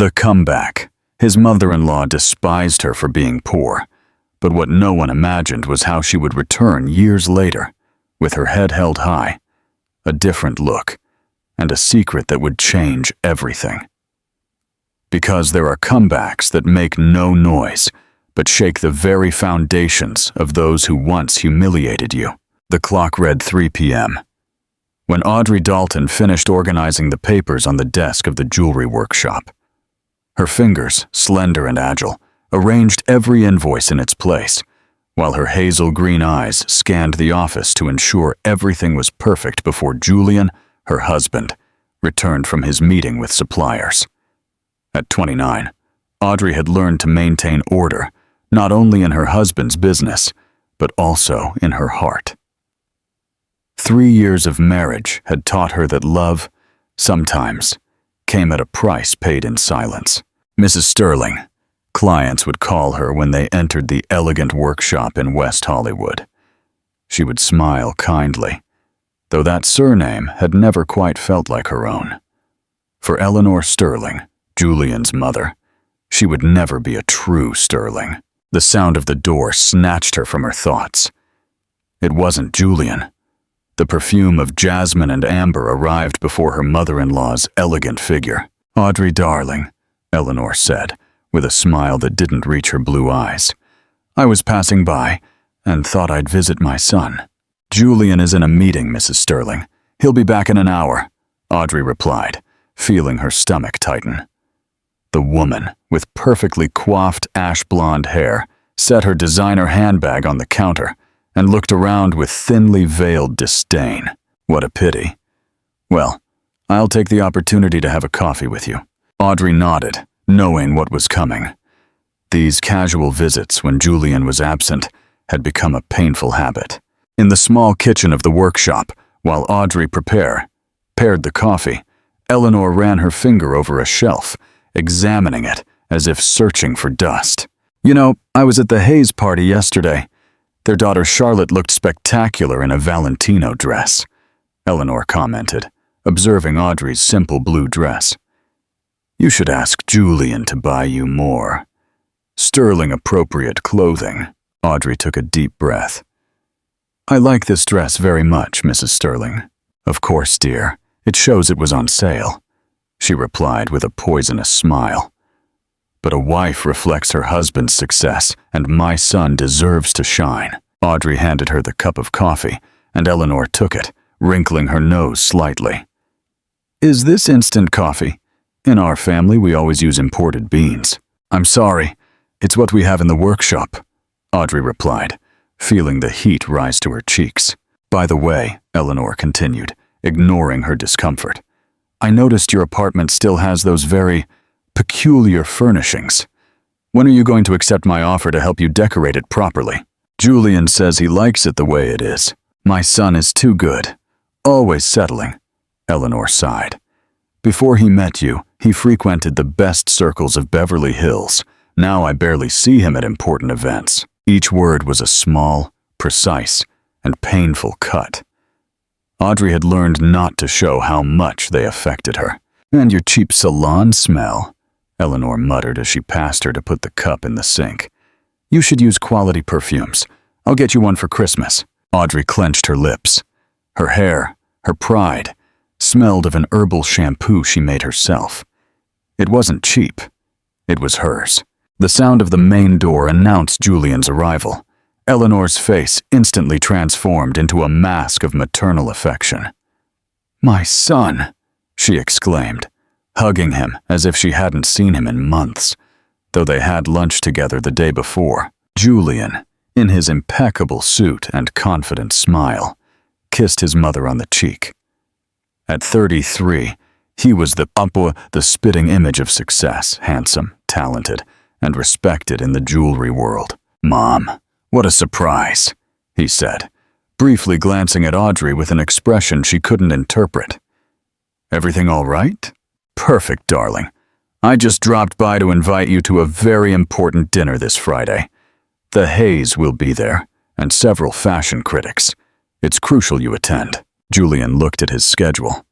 The comeback. His mother-in-law despised her for being poor, but what no one imagined was how she would return years later, with her head held high, a different look, and a secret that would change everything. Because there are comebacks that make no noise, but shake the very foundations of those who once humiliated you. The clock read 3 p.m. when Audrey Dalton finished organizing the papers on the desk of the jewelry workshop. Her fingers, slender and agile, arranged every invoice in its place, while her hazel green eyes scanned the office to ensure everything was perfect before Julian, her husband, returned from his meeting with suppliers. At 29, Audrey had learned to maintain order, not only in her husband's business, but also in her heart. 3 years of marriage had taught her that love, sometimes, came at a price paid in silence. Mrs. Sterling, clients would call her when they entered the elegant workshop in West Hollywood. She would smile kindly, though that surname had never quite felt like her own. For Eleanor Sterling, Julian's mother, she would never be a true Sterling. The sound of the door snatched her from her thoughts. It wasn't Julian. The perfume of jasmine and amber arrived before her mother-in-law's elegant figure. "Audrey, darling," Eleanor said, with a smile that didn't reach her blue eyes. "I was passing by and thought I'd visit my son." "Julian is in a meeting, Mrs. Sterling. He'll be back in an hour," Audrey replied, feeling her stomach tighten. The woman, with perfectly coiffed ash-blonde hair, set her designer handbag on the counter and looked around with thinly veiled disdain. What a pity. "Well, I'll take the opportunity to have a coffee with you." Audrey nodded, knowing what was coming. These casual visits when Julian was absent had become a painful habit. In the small kitchen of the workshop, while Audrey paired the coffee, Eleanor ran her finger over a shelf, examining it as if searching for dust. "You know, I was at the Hayes party yesterday. Their daughter Charlotte looked spectacular in a Valentino dress," Eleanor commented, observing Audrey's simple blue dress. "You should ask Julian to buy you more. Sterling-appropriate clothing." Audrey took a deep breath. "I like this dress very much, Mrs. Sterling." "Of course, dear. It shows it was on sale," she replied with a poisonous smile. "But a wife reflects her husband's success, and my son deserves to shine." Audrey handed her the cup of coffee, and Eleanor took it, wrinkling her nose slightly. "Is this instant coffee? In our family, we always use imported beans." "I'm sorry. It's what we have in the workshop," Audrey replied, feeling the heat rise to her cheeks. "By the way," Eleanor continued, ignoring her discomfort, "I noticed your apartment still has those very peculiar furnishings. When are you going to accept my offer to help you decorate it properly?" "Julian says he likes it the way it is. My son is too good. Always settling," Eleanor sighed. "Before he met you, he frequented the best circles of Beverly Hills. Now I barely see him at important events." Each word was a small, precise, and painful cut. Audrey had learned not to show how much they affected her. "And your cheap salon smell," Eleanor muttered as she passed her to put the cup in the sink. "You should use quality perfumes. I'll get you one for Christmas." Audrey clenched her lips. Her hair, her pride, smelled of an herbal shampoo she made herself. It wasn't cheap. It was hers. The sound of the main door announced Julian's arrival. Eleanor's face instantly transformed into a mask of maternal affection. "My son!" she exclaimed, hugging him as if she hadn't seen him in months, though they had lunch together the day before. Julian, in his impeccable suit and confident smile, kissed his mother on the cheek. At 33, he was the spitting image of success, handsome, talented, and respected in the jewelry world. "Mom, what a surprise," he said, briefly glancing at Audrey with an expression she couldn't interpret. "Everything all right?" "Perfect, darling. I just dropped by to invite you to a very important dinner this Friday. The Hayes will be there, and several fashion critics. It's crucial you attend." Julian looked at his schedule.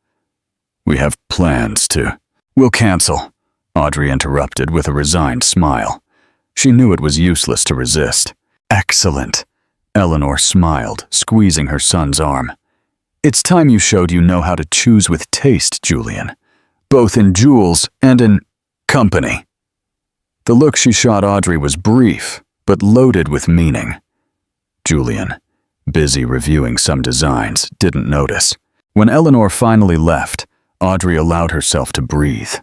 "We have plans to." "We'll cancel," Audrey interrupted with a resigned smile. She knew it was useless to resist. Excellent. Eleanor smiled, squeezing her son's arm. It's time you showed you know how to choose with taste, Julian. Both in jewels and in company. The look she shot Audrey was brief, but loaded with meaning. Julian, busy reviewing some designs, didn't notice. When Eleanor finally left, Audrey allowed herself to breathe.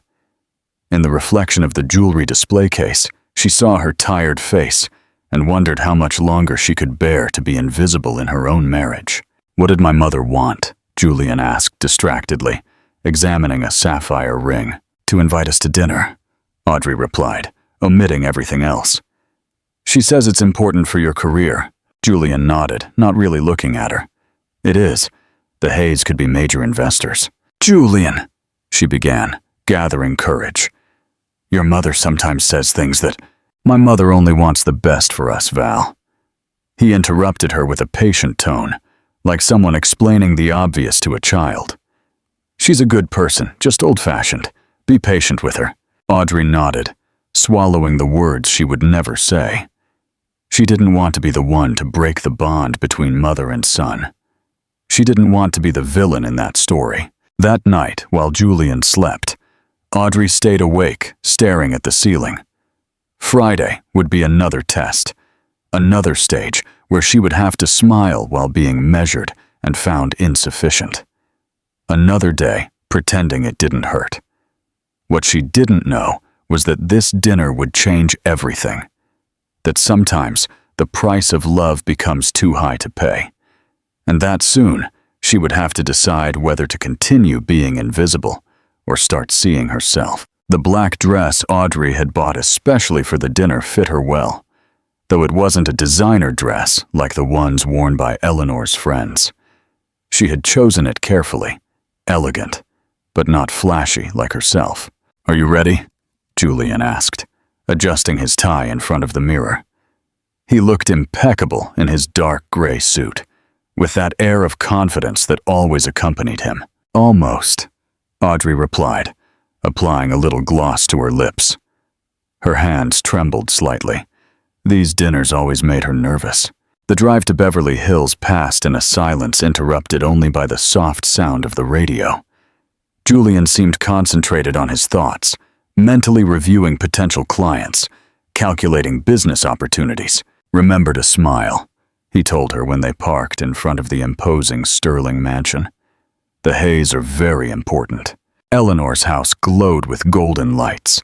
In the reflection of the jewelry display case, she saw her tired face and wondered how much longer she could bear to be invisible in her own marriage. What did my mother want? Julian asked distractedly, examining a sapphire ring. To invite us to dinner, Audrey replied, omitting everything else. She says it's important for your career. Julian nodded, not really looking at her. It is. The Hays could be major investors. Julian, she began, gathering courage. Your mother sometimes says things that... My mother only wants the best for us, Val. He interrupted her with a patient tone, like someone explaining the obvious to a child. She's a good person, just old-fashioned. Be patient with her. Audrey nodded, swallowing the words she would never say. She didn't want to be the one to break the bond between mother and son. She didn't want to be the villain in that story. That night, while Julian slept, Audrey stayed awake, staring at the ceiling. Friday would be another test, another stage where she would have to smile while being measured and found insufficient. Another day pretending it didn't hurt. What she didn't know was that this dinner would change everything. That sometimes the price of love becomes too high to pay. And that soon, she would have to decide whether to continue being invisible or start seeing herself. The black dress Audrey had bought especially for the dinner fit her well, though it wasn't a designer dress like the ones worn by Eleanor's friends. She had chosen it carefully, elegant, but not flashy like herself. Are you ready? Julian asked, adjusting his tie in front of the mirror. He looked impeccable in his dark gray suit, with that air of confidence that always accompanied him. Almost, Audrey replied, applying a little gloss to her lips. Her hands trembled slightly. These dinners always made her nervous. The drive to Beverly Hills passed in a silence interrupted only by the soft sound of the radio. Julian seemed concentrated on his thoughts, mentally reviewing potential clients, calculating business opportunities. Remember to smile, he told her when they parked in front of the imposing Sterling mansion. The Hays are very important. Eleanor's house glowed with golden lights.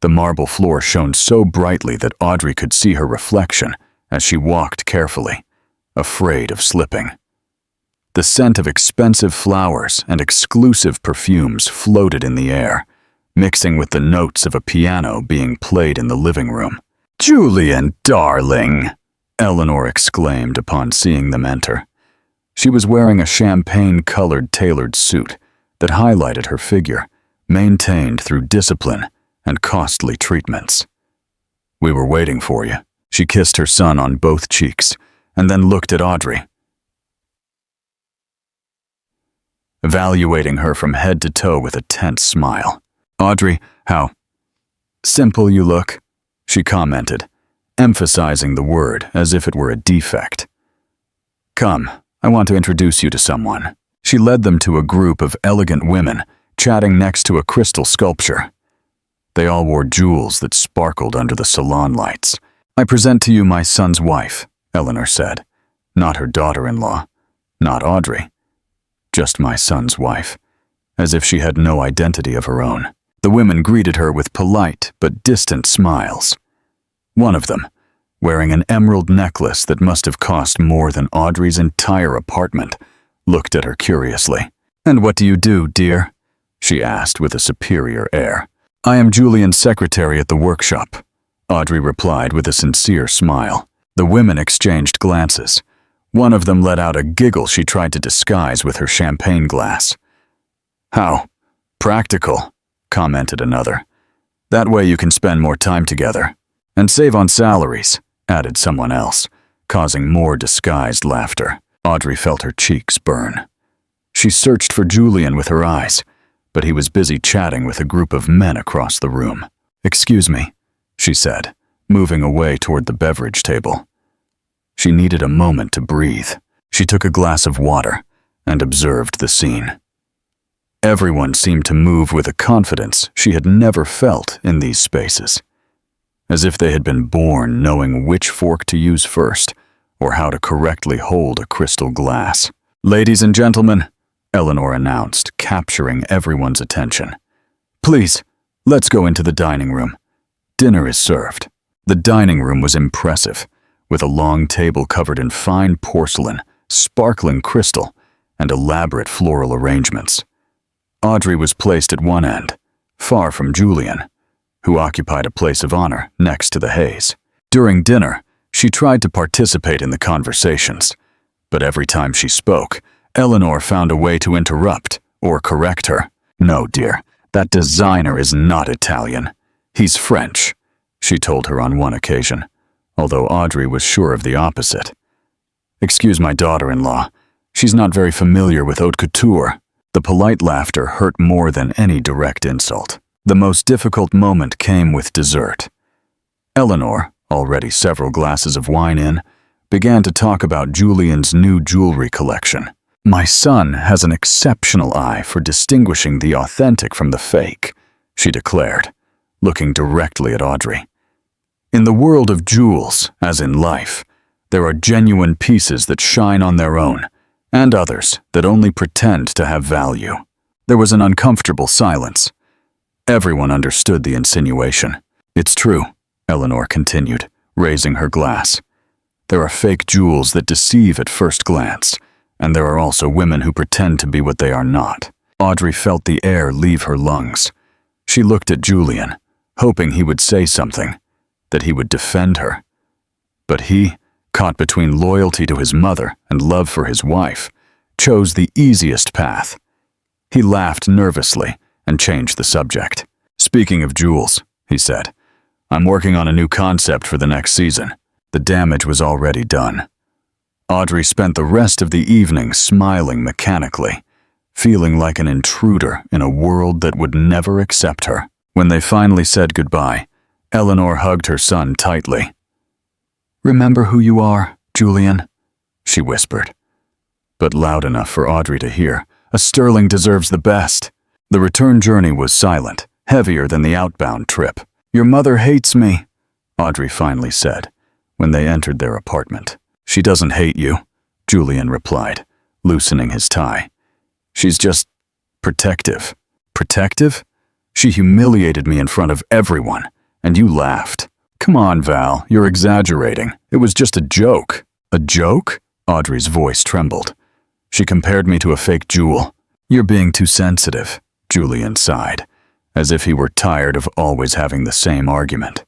The marble floor shone so brightly that Audrey could see her reflection as she walked carefully, afraid of slipping. The scent of expensive flowers and exclusive perfumes floated in the air, mixing with the notes of a piano being played in the living room. "Julian, darling!" Eleanor exclaimed upon seeing them enter. She was wearing a champagne-colored tailored suit that highlighted her figure, maintained through discipline and costly treatments. "We were waiting for you." She kissed her son on both cheeks and then looked at Audrey, evaluating her from head to toe with a tense smile. "Audrey, how simple you look," she commented, emphasizing the word as if it were a defect. "Come, I want to introduce you to someone." She led them to a group of elegant women chatting next to a crystal sculpture. They all wore jewels that sparkled under the salon lights. "I present to you my son's wife," Eleanor said. Not her daughter-in-law, not Audrey. Just my son's wife, as if she had no identity of her own. The women greeted her with polite but distant smiles. One of them, wearing an emerald necklace that must have cost more than Audrey's entire apartment, looked at her curiously. "And what do you do, dear?" she asked with a superior air. "I am Julian's secretary at the workshop," Audrey replied with a sincere smile. The women exchanged glances. One of them let out a giggle she tried to disguise with her champagne glass. "How practical," commented another. "That way you can spend more time together. And save on salaries," added someone else, causing more disguised laughter. Audrey felt her cheeks burn. She searched for Julian with her eyes, but he was busy chatting with a group of men across the room. "Excuse me," she said, moving away toward the beverage table. She needed a moment to breathe. She took a glass of water and observed the scene. Everyone seemed to move with a confidence she had never felt in these spaces, as if they had been born knowing which fork to use first or how to correctly hold a crystal glass. "Ladies and gentlemen," Eleanor announced, capturing everyone's attention. "Please, let's go into the dining room. Dinner is served." The dining room was impressive, with a long table covered in fine porcelain, sparkling crystal, and elaborate floral arrangements. Audrey was placed at one end, far from Julian, who occupied a place of honor next to the Hayes. During dinner, she tried to participate in the conversations, but every time she spoke, Eleanor found a way to interrupt or correct her. "No, dear, that designer is not Italian. He's French," she told her on one occasion, although Audrey was sure of the opposite. "Excuse my daughter-in-law. She's not very familiar with haute couture." The polite laughter hurt more than any direct insult. The most difficult moment came with dessert. Eleanor, already several glasses of wine in, began to talk about Julian's new jewelry collection. "My son has an exceptional eye for distinguishing the authentic from the fake," she declared, looking directly at Audrey. "In the world of jewels, as in life, there are genuine pieces that shine on their own, and others that only pretend to have value." There was an uncomfortable silence. Everyone understood the insinuation. "It's true," Eleanor continued, raising her glass. "There are fake jewels that deceive at first glance, and there are also women who pretend to be what they are not." Audrey felt the air leave her lungs. She looked at Julian, hoping he would say something, that he would defend her. But he, caught between loyalty to his mother and love for his wife, chose the easiest path. He laughed nervously and changed the subject. "Speaking of jewels," he said, "I'm working on a new concept for the next season." The damage was already done. Audrey spent the rest of the evening smiling mechanically, feeling like an intruder in a world that would never accept her. When they finally said goodbye, Eleanor hugged her son tightly. "Remember who you are, Julian," she whispered, but loud enough for Audrey to hear. "A Sterling deserves the best." The return journey was silent, heavier than the outbound trip. "Your mother hates me," Audrey finally said, when they entered their apartment. "She doesn't hate you," Julian replied, loosening his tie. "She's just protective." "Protective? She humiliated me in front of everyone, and you laughed." "Come on, Val, you're exaggerating. It was just a joke." "A joke?" Audrey's voice trembled. "She compared me to a fake jewel." "You're being too sensitive," Julian sighed, as if he were tired of always having the same argument.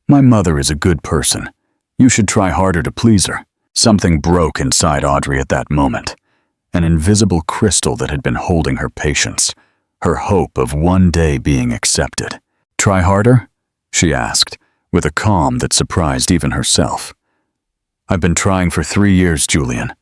"My mother is a good person. You should try harder to please her." Something broke inside Audrey at that moment. An invisible crystal that had been holding her patience, her hope of one day being accepted. "Try harder?" she asked, with a calm that surprised even herself. "I've been trying for 3 years, Julian.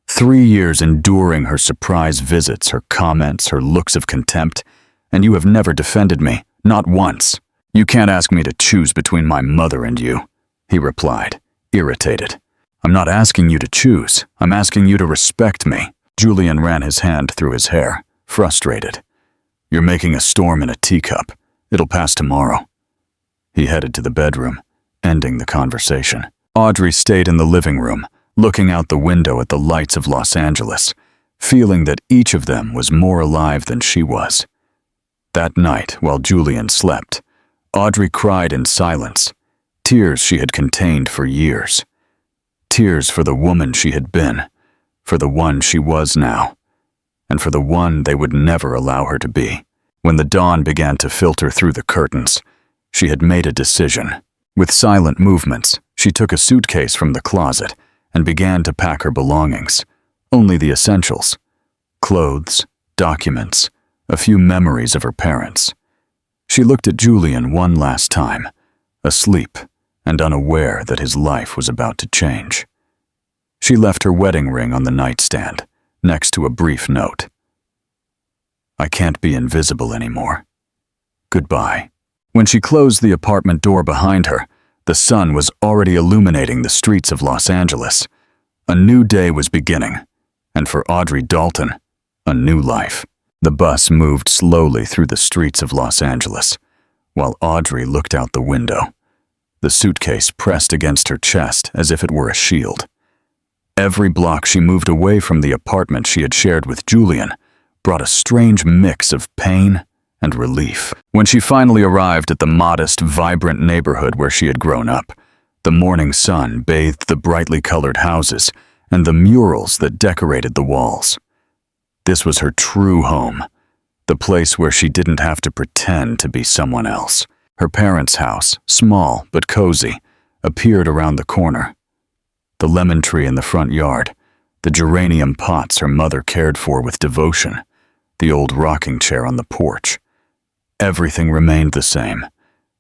3 years enduring her surprise visits, her comments, her looks of contempt, and you have never defended me, not once." "You can't ask me to choose between my mother and you," he replied, irritated. "I'm not asking you to choose. I'm asking you to respect me." Julian ran his hand through his hair, frustrated. "You're making a storm in a teacup. It'll pass tomorrow." He headed to the bedroom, ending the conversation. Audrey stayed in the living room, looking out the window at the lights of Los Angeles, feeling that each of them was more alive than she was. That night, while Julian slept, Audrey cried in silence, tears she had contained for years. Tears for the woman she had been, for the one she was now, and for the one they would never allow her to be. When the dawn began to filter through the curtains, she had made a decision. With silent movements, she took a suitcase from the closet and began to pack her belongings, only the essentials: clothes, documents, a few memories of her parents. She looked at Julian one last time, asleep and unaware that his life was about to change. She left her wedding ring on the nightstand, next to a brief note. I can't be invisible anymore. Goodbye. When she closed the apartment door behind her, the sun was already illuminating the streets of Los Angeles. A new day was beginning, and for Audrey Dalton, a new life. The bus moved slowly through the streets of Los Angeles, while Audrey looked out the window, the suitcase pressed against her chest as if it were a shield. Every block she moved away from the apartment she had shared with Julian brought a strange mix of pain and relief. When she finally arrived at the modest, vibrant neighborhood where she had grown up, the morning sun bathed the brightly colored houses and the murals that decorated the walls. This was her true home, the place where she didn't have to pretend to be someone else. Her parents' house, small but cozy, appeared around the corner. The lemon tree in the front yard, the geranium pots her mother cared for with devotion, the old rocking chair on the porch. Everything remained the same,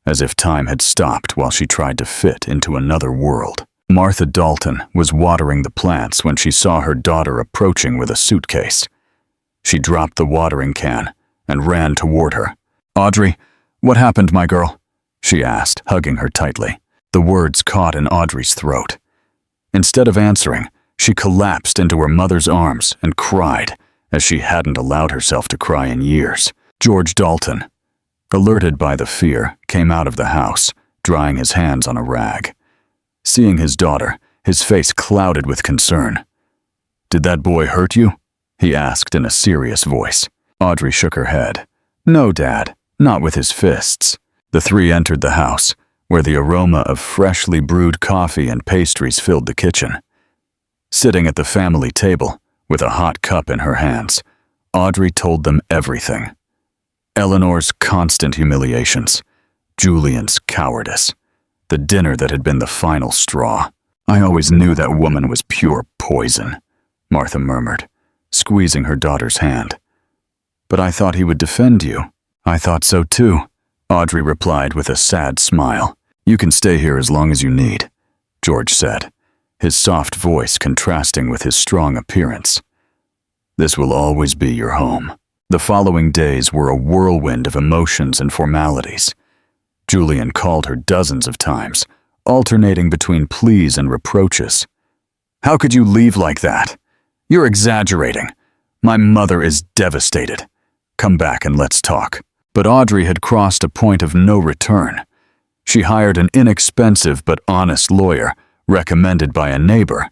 as if time had stopped while she tried to fit into another world. Martha Dalton was watering the plants when she saw her daughter approaching with a suitcase. She dropped the watering can and ran toward her. "Audrey, what happened, my girl?" she asked, hugging her tightly. The words caught in Audrey's throat. Instead of answering, she collapsed into her mother's arms and cried, as she hadn't allowed herself to cry in years. George Dalton, alerted by the fear, came out of the house, drying his hands on a rag. Seeing his daughter, his face clouded with concern. "Did that boy hurt you?" he asked in a serious voice. Audrey shook her head. "No, Dad, not with his fists." The three entered the house, where the aroma of freshly brewed coffee and pastries filled the kitchen. Sitting at the family table, with a hot cup in her hands, Audrey told them everything. Eleanor's constant humiliations, Julian's cowardice, the dinner that had been the final straw. "I always knew that woman was pure poison," Martha murmured, squeezing her daughter's hand. "But I thought he would defend you." "I thought so too," Audrey replied with a sad smile. "You can stay here as long as you need," George said, his soft voice contrasting with his strong appearance. "This will always be your home." The following days were a whirlwind of emotions and formalities. Julian called her dozens of times, alternating between pleas and reproaches. "How could you leave like that? You're exaggerating. My mother is devastated. Come back and let's talk." But Audrey had crossed a point of no return. She hired an inexpensive but honest lawyer, recommended by a neighbor,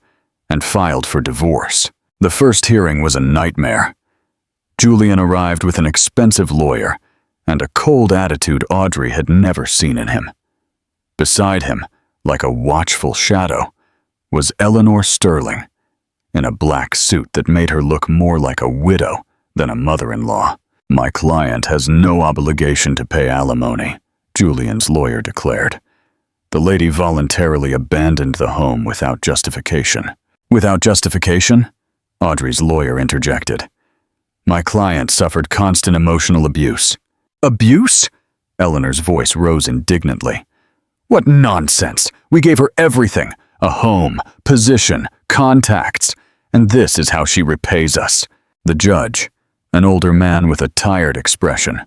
and filed for divorce. The first hearing was a nightmare. Julian arrived with an expensive lawyer and a cold attitude Audrey had never seen in him. Beside him, like a watchful shadow, was Eleanor Sterling, in a black suit that made her look more like a widow than a mother-in-law. "My client has no obligation to pay alimony," Julian's lawyer declared. The lady voluntarily abandoned the home without justification. "Without justification?" Audrey's lawyer interjected. "My client suffered constant emotional abuse." "Abuse?" Eleanor's voice rose indignantly. "What nonsense! We gave her everything, a home, position, contacts, and this is how she repays us." The judge, an older man with a tired expression,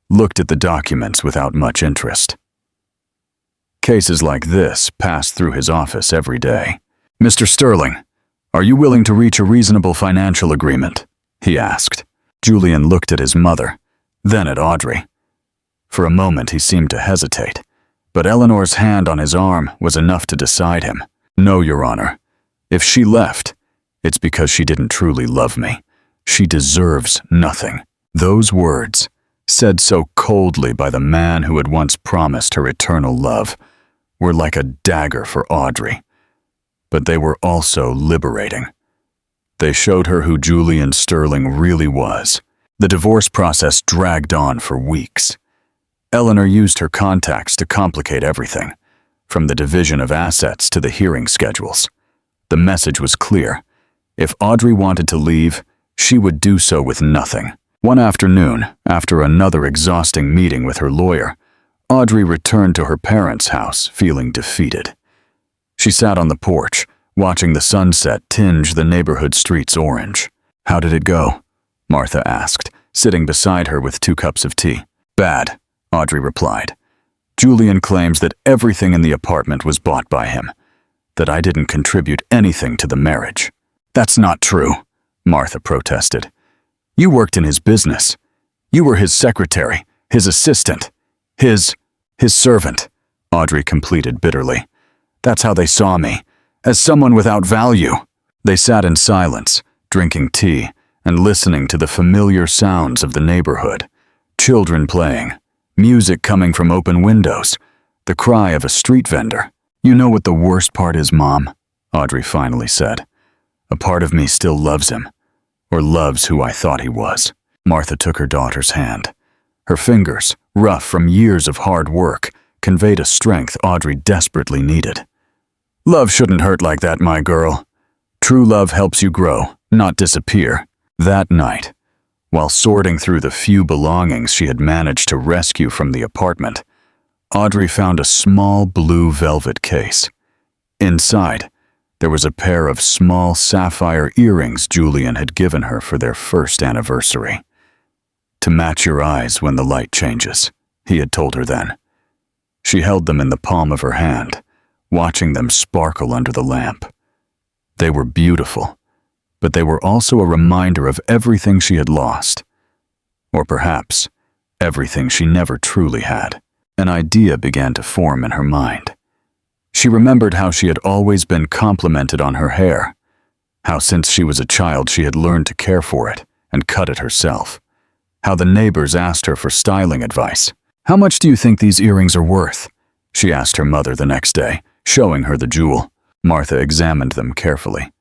looked at the documents without much interest. Cases like this passed through his office every day. "Mr. Sterling, are you willing to reach a reasonable financial agreement?" he asked. Julian looked at his mother, then at Audrey. For a moment he seemed to hesitate, but Eleanor's hand on his arm was enough to decide him. "No, Your Honor. If she left, it's because she didn't truly love me. She deserves nothing." Those words, said so coldly by the man who had once promised her eternal love, were like a dagger for Audrey. But they were also liberating. They showed her who Julian Sterling really was. The divorce process dragged on for weeks. Eleanor used her contacts to complicate everything, from the division of assets to the hearing schedules. The message was clear. If Audrey wanted to leave, she would do so with nothing. One afternoon, after another exhausting meeting with her lawyer, Audrey returned to her parents' house feeling defeated. She sat on the porch, watching the sunset tinge the neighborhood streets orange. "How did it go?" Martha asked, sitting beside her with 2 cups of tea. Bad, Audrey replied. Julian claims that everything in the apartment was bought by him, that I didn't contribute anything to the marriage. That's not true, Martha protested. You worked in his business. You were his secretary, his assistant, his servant, Audrey completed bitterly. That's how they saw me, as someone without value. They sat in silence, drinking tea and listening to the familiar sounds of the neighborhood. Children playing, music coming from open windows, the cry of a street vendor. You know what the worst part is, Mom, Audrey finally said. A part of me still loves him, or loves who I thought he was. Martha took her daughter's hand. Her fingers, rough from years of hard work, conveyed a strength Audrey desperately needed. Love shouldn't hurt like that, my girl. True love helps you grow, not disappear. That night, while sorting through the few belongings she had managed to rescue from the apartment, Audrey found a small blue velvet case. Inside, there was a pair of small sapphire earrings Julian had given her for their first anniversary. To match your eyes when the light changes, he had told her then. She held them in the palm of her hand, watching them sparkle under the lamp. They were beautiful, but they were also a reminder of everything she had lost. Or perhaps, everything she never truly had. An idea began to form in her mind. She remembered how she had always been complimented on her hair, how since she was a child she had learned to care for it and cut it herself, how the neighbors asked her for styling advice. How much do you think these earrings are worth? She asked her mother the next day, showing her the jewel. Martha examined them carefully.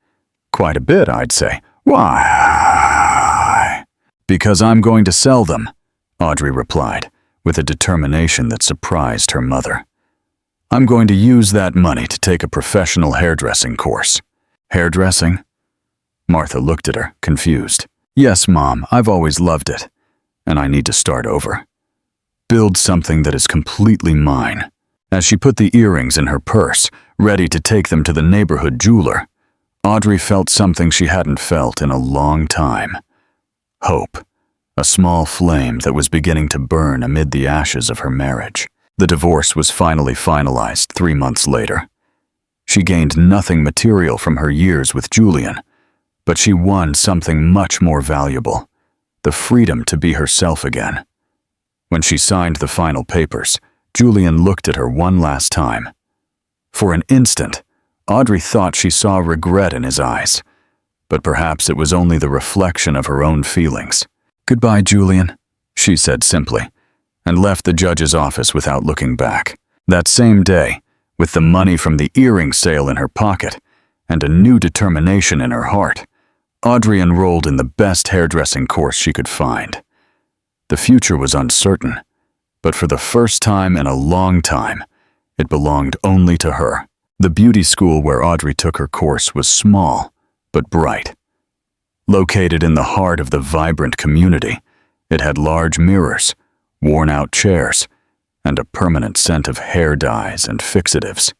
Quite a bit, I'd say. Why? Because I'm going to sell them, Audrey replied, with a determination that surprised her mother. I'm going to use that money to take a professional hairdressing course. Hairdressing? Martha looked at her, confused. Yes, Mom, I've always loved it, and I need to start over. Build something that is completely mine. As she put the earrings in her purse, ready to take them to the neighborhood jeweler, Audrey felt something she hadn't felt in a long time. Hope, a small flame that was beginning to burn amid the ashes of her marriage. The divorce was finally finalized 3 months later. She gained nothing material from her years with Julian, but she won something much more valuable, the freedom to be herself again. When she signed the final papers, Julian looked at her one last time. For an instant, Audrey thought she saw regret in his eyes, but perhaps it was only the reflection of her own feelings. Goodbye, Julian, she said simply, and left the judge's office without looking back. That same day, with the money from the earring sale in her pocket and a new determination in her heart, Audrey enrolled in the best hairdressing course she could find. The future was uncertain, but for the first time in a long time, it belonged only to her. The beauty school where Audrey took her course was small, but bright. Located in the heart of the vibrant community, it had large mirrors, worn-out chairs, and a permanent scent of hair dyes and fixatives.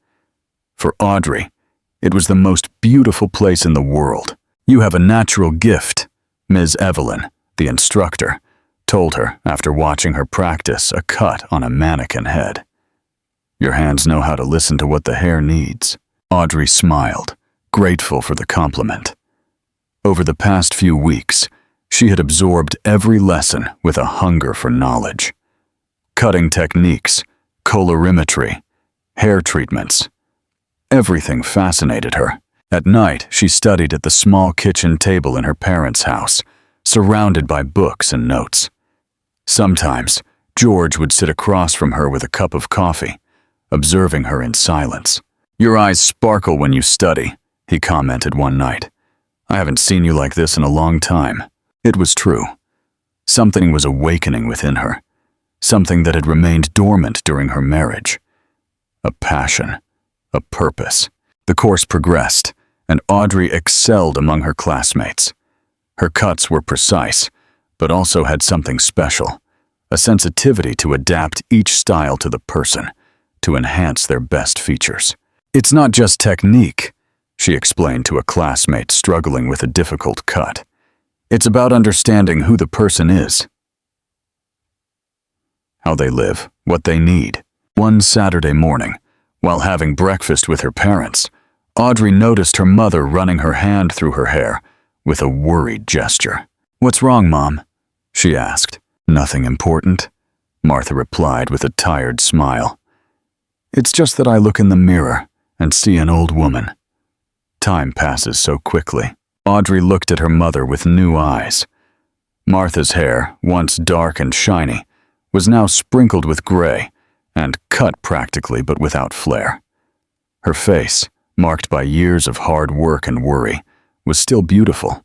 For Audrey, it was the most beautiful place in the world. You have a natural gift, Ms. Evelyn, the instructor, told her after watching her practice a cut on a mannequin head. Your hands know how to listen to what the hair needs. Audrey smiled, grateful for the compliment. Over the past few weeks, she had absorbed every lesson with a hunger for knowledge. Cutting techniques, colorimetry, hair treatments. Everything fascinated her. At night, she studied at the small kitchen table in her parents' house, surrounded by books and notes. Sometimes, George would sit across from her with a cup of coffee, observing her in silence. Your eyes sparkle when you study, he commented one night. I haven't seen you like this in a long time. It was true. Something was awakening within her, something that had remained dormant during her marriage. A passion, a purpose. The course progressed, and Audrey excelled among her classmates. Her cuts were precise, but also had something special, a sensitivity to adapt each style to the person, to enhance their best features. It's not just technique, she explained to a classmate struggling with a difficult cut. It's about understanding who the person is, how they live, what they need. One Saturday morning, while having breakfast with her parents, Audrey noticed her mother running her hand through her hair with a worried gesture. "What's wrong, Mom?" she asked. "Nothing important," Martha replied with a tired smile. "It's just that I look in the mirror and see an old woman." Time passes so quickly. Audrey looked at her mother with new eyes. Martha's hair, once dark and shiny, was now sprinkled with gray and cut practically but without flair. Her face, marked by years of hard work and worry, was still beautiful,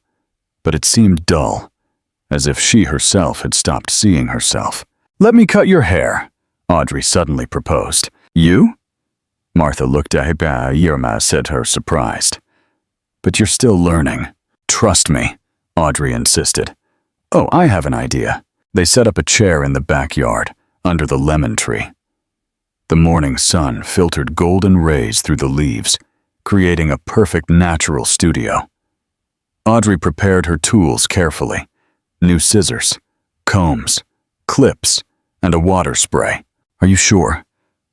but it seemed dull, as if she herself had stopped seeing herself. "Let me cut your hair," Audrey suddenly proposed. "You?" Martha looked at Irma, said her surprised. "But you're still learning." "Trust me," Audrey insisted. "Oh, I have an idea." They set up a chair in the backyard, under the lemon tree. The morning sun filtered golden rays through the leaves, creating a perfect natural studio. Audrey prepared her tools carefully: new scissors, combs, clips, and a water spray. "Are you sure?"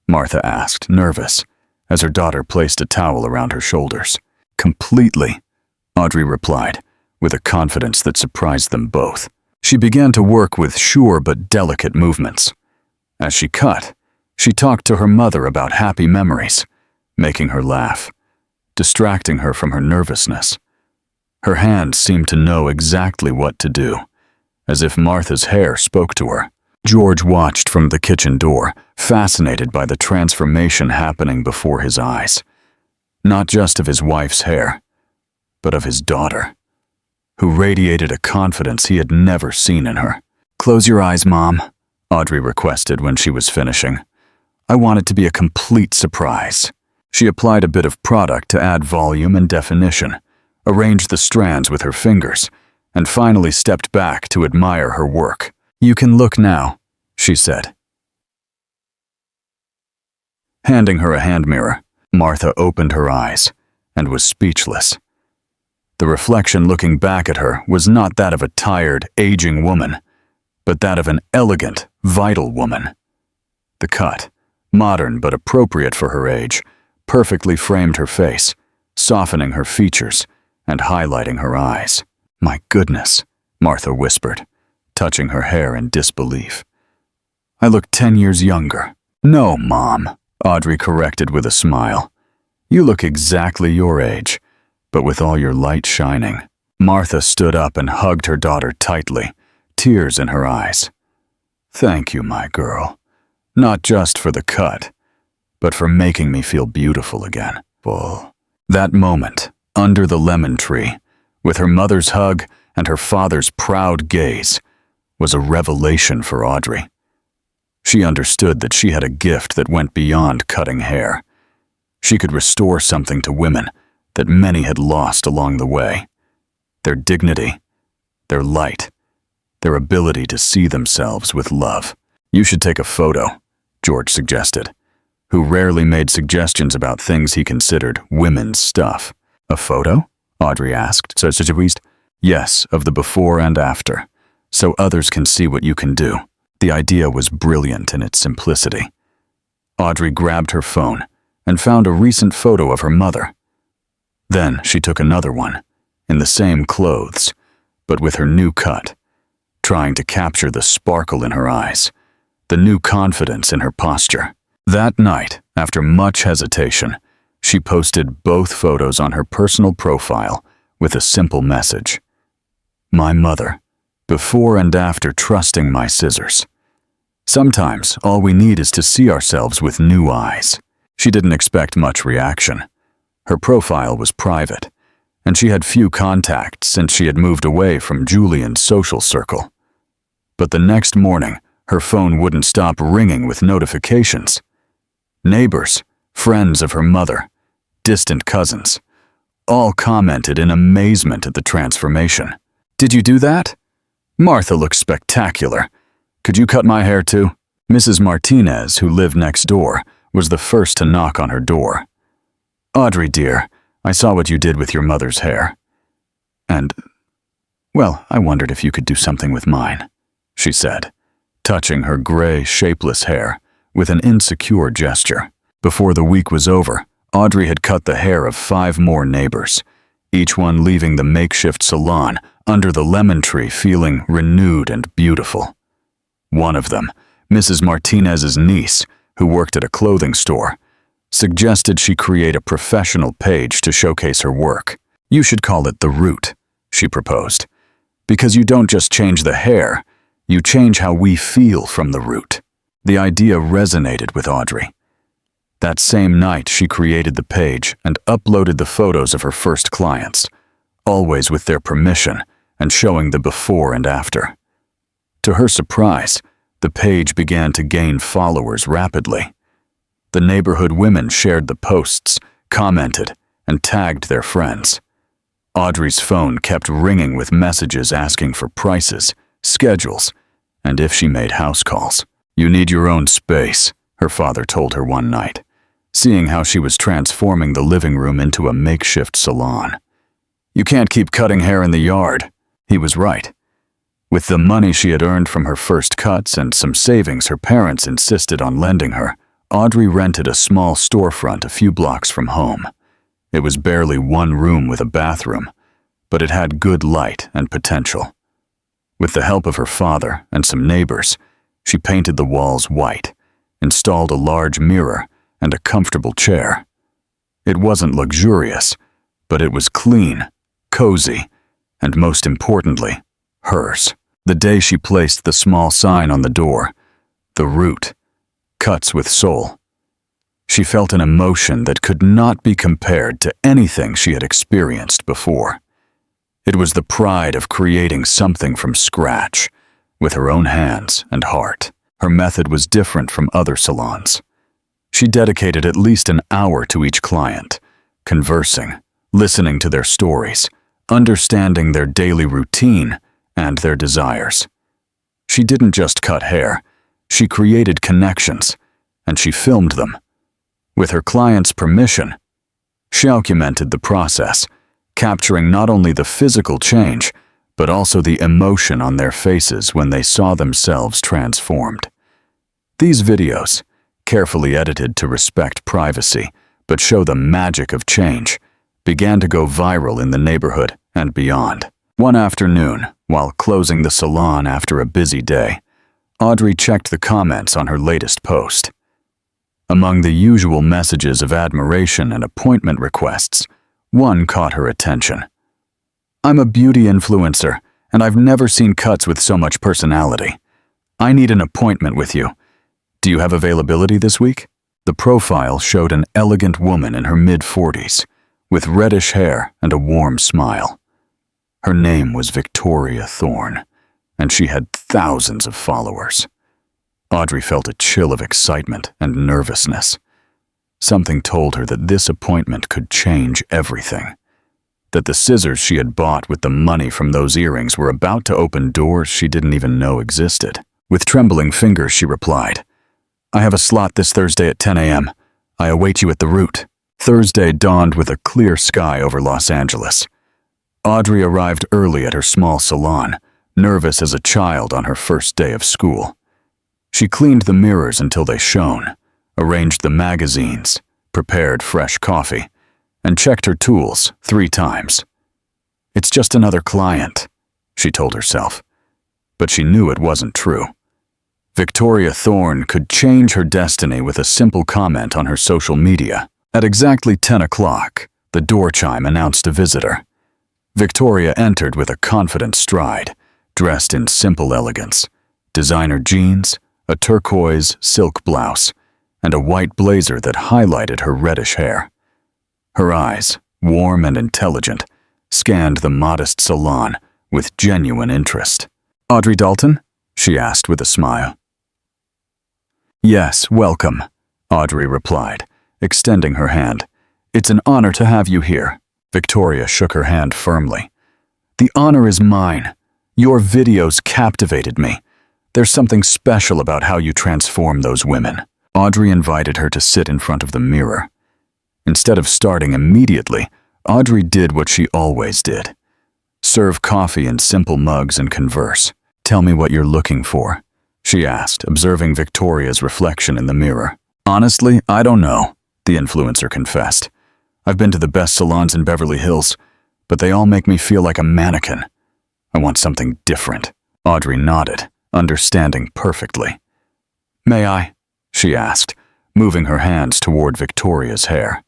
Martha asked, nervous, as her daughter placed a towel around her shoulders. "Completely," Audrey replied, with a confidence that surprised them both. She began to work with sure but delicate movements. As she cut, she talked to her mother about happy memories, making her laugh, distracting her from her nervousness. Her hands seemed to know exactly what to do, as if Martha's hair spoke to her. George watched from the kitchen door, fascinated by the transformation happening before his eyes. Not just of his wife's hair, but of his daughter, who radiated a confidence he had never seen in her. "Close your eyes, Mom," Audrey requested when she was finishing. "I want it to be a complete surprise." She applied a bit of product to add volume and definition, arranged the strands with her fingers, and finally stepped back to admire her work. "You can look now," she said. Handing her a hand mirror, Martha opened her eyes and was speechless. The reflection looking back at her was not that of a tired, aging woman, but that of an elegant, vital woman. The cut, modern but appropriate for her age, perfectly framed her face, softening her features and highlighting her eyes. "My goodness," Martha whispered, touching her hair in disbelief. "I look 10 years younger." "No, Mom," Audrey corrected with a smile. "You look exactly your age, but with all your light shining." Martha stood up and hugged her daughter tightly, tears in her eyes. "Thank you, my girl. Not just for the cut, but for making me feel beautiful again." That moment, under the lemon tree, with her mother's hug and her father's proud gaze, was a revelation for Audrey. She understood that she had a gift that went beyond cutting hair. She could restore something to women that many had lost along the way: their dignity, their light, their ability to see themselves with love. "You should take a photo," George suggested, who rarely made suggestions about things he considered women's stuff. "A photo?" Audrey asked. "Yes, of the before and after, so others can see what you can do." The idea was brilliant in its simplicity. Audrey grabbed her phone and found a recent photo of her mother. Then she took another one, in the same clothes, but with her new cut, trying to capture the sparkle in her eyes, the new confidence in her posture. That night, after much hesitation, she posted both photos on her personal profile with a simple message: "My mother, before and after trusting my scissors." Sometimes all we need is to see ourselves with new eyes. She didn't expect much reaction. Her profile was private, and she had few contacts since she had moved away from Julian's social circle. But the next morning, her phone wouldn't stop ringing with notifications. Neighbors, friends of her mother, distant cousins, all commented in amazement at the transformation. "Did you do that? Martha looks spectacular. Could you cut my hair too?" Mrs. Martinez, who lived next door, was the first to knock on her door. "Audrey, dear, I saw what you did with your mother's hair." "And "Well, I wondered if you could do something with mine," she said, touching her gray, shapeless hair with an insecure gesture. Before the week was over, Audrey had cut the hair of 5 more neighbors, each one leaving the makeshift salon under the lemon tree feeling renewed and beautiful. One of them, Mrs. Martinez's niece, who worked at a clothing store, suggested she create a professional page to showcase her work. "You should call it The Root," she proposed, "because you don't just change the hair, you change how we feel from the root." The idea resonated with Audrey. That same night, she created the page and uploaded the photos of her first clients, always with their permission and showing the before and after. To her surprise, the page began to gain followers rapidly. The neighborhood women shared the posts, commented, and tagged their friends. Audrey's phone kept ringing with messages asking for prices, schedules, and if she made house calls. "You need your own space," her father told her one night, seeing how she was transforming the living room into a makeshift salon. "You can't keep cutting hair in the yard." He was right. With the money she had earned from her first cuts and some savings her parents insisted on lending her, Audrey rented a small storefront a few blocks from home. It was barely 1 room with a bathroom, but it had good light and potential. With the help of her father and some neighbors, she painted the walls white, installed a large mirror and a comfortable chair. It wasn't luxurious, but it was clean, cozy, and most importantly, hers. The day she placed the small sign on the door, "The Root, Cuts with Soul," she felt an emotion that could not be compared to anything she had experienced before. It was the pride of creating something from scratch, with her own hands and heart. Her method was different from other salons. She dedicated at least an hour to each client, conversing, listening to their stories, understanding their daily routine and their desires. She didn't just cut hair, she created connections, and she filmed them. With her clients' permission, she documented the process, capturing not only the physical change, but also the emotion on their faces when they saw themselves transformed. These videos, carefully edited to respect privacy but show the magic of change, began to go viral in the neighborhood and beyond. One afternoon, while closing the salon after a busy day, Audrey checked the comments on her latest post. Among the usual messages of admiration and appointment requests, one caught her attention. "I'm a beauty influencer, and I've never seen cuts with so much personality. I need an appointment with you. Do you have availability this week?" The profile showed an elegant woman in her mid-40s, with reddish hair and a warm smile. Her name was Victoria Thorne, and she had thousands of followers. Audrey felt a chill of excitement and nervousness. Something told her that this appointment could change everything. That the scissors she had bought with the money from those earrings were about to open doors she didn't even know existed. With trembling fingers, she replied, "I have a slot this Thursday at 10 a.m. I await you at the Root." Thursday dawned with a clear sky over Los Angeles. Audrey arrived early at her small salon, nervous as a child on her first day of school. She cleaned the mirrors until they shone, arranged the magazines, prepared fresh coffee, and checked her tools 3 times. "It's just another client," she told herself. But she knew it wasn't true. Victoria Thorne could change her destiny with a simple comment on her social media. At exactly 10 o'clock, the door chime announced a visitor. Victoria entered with a confident stride, dressed in simple elegance, designer jeans, a turquoise silk blouse, and a white blazer that highlighted her reddish hair. Her eyes, warm and intelligent, scanned the modest salon with genuine interest. "Audrey Dalton?" she asked with a smile. "Yes, welcome," Audrey replied, extending her hand. "It's an honor to have you here." Victoria shook her hand firmly. "The honor is mine. Your videos captivated me. There's something special about how you transform those women." Audrey invited her to sit in front of the mirror. Instead of starting immediately, Audrey did what she always did. serve coffee in simple mugs and converse. "Tell me what you're looking for," she asked, observing Victoria's reflection in the mirror. "Honestly, I don't know," the influencer confessed. "I've been to the best salons in Beverly Hills, but they all make me feel like a mannequin. I want something different." Audrey nodded, understanding perfectly. "May I?" she asked, moving her hands toward Victoria's hair.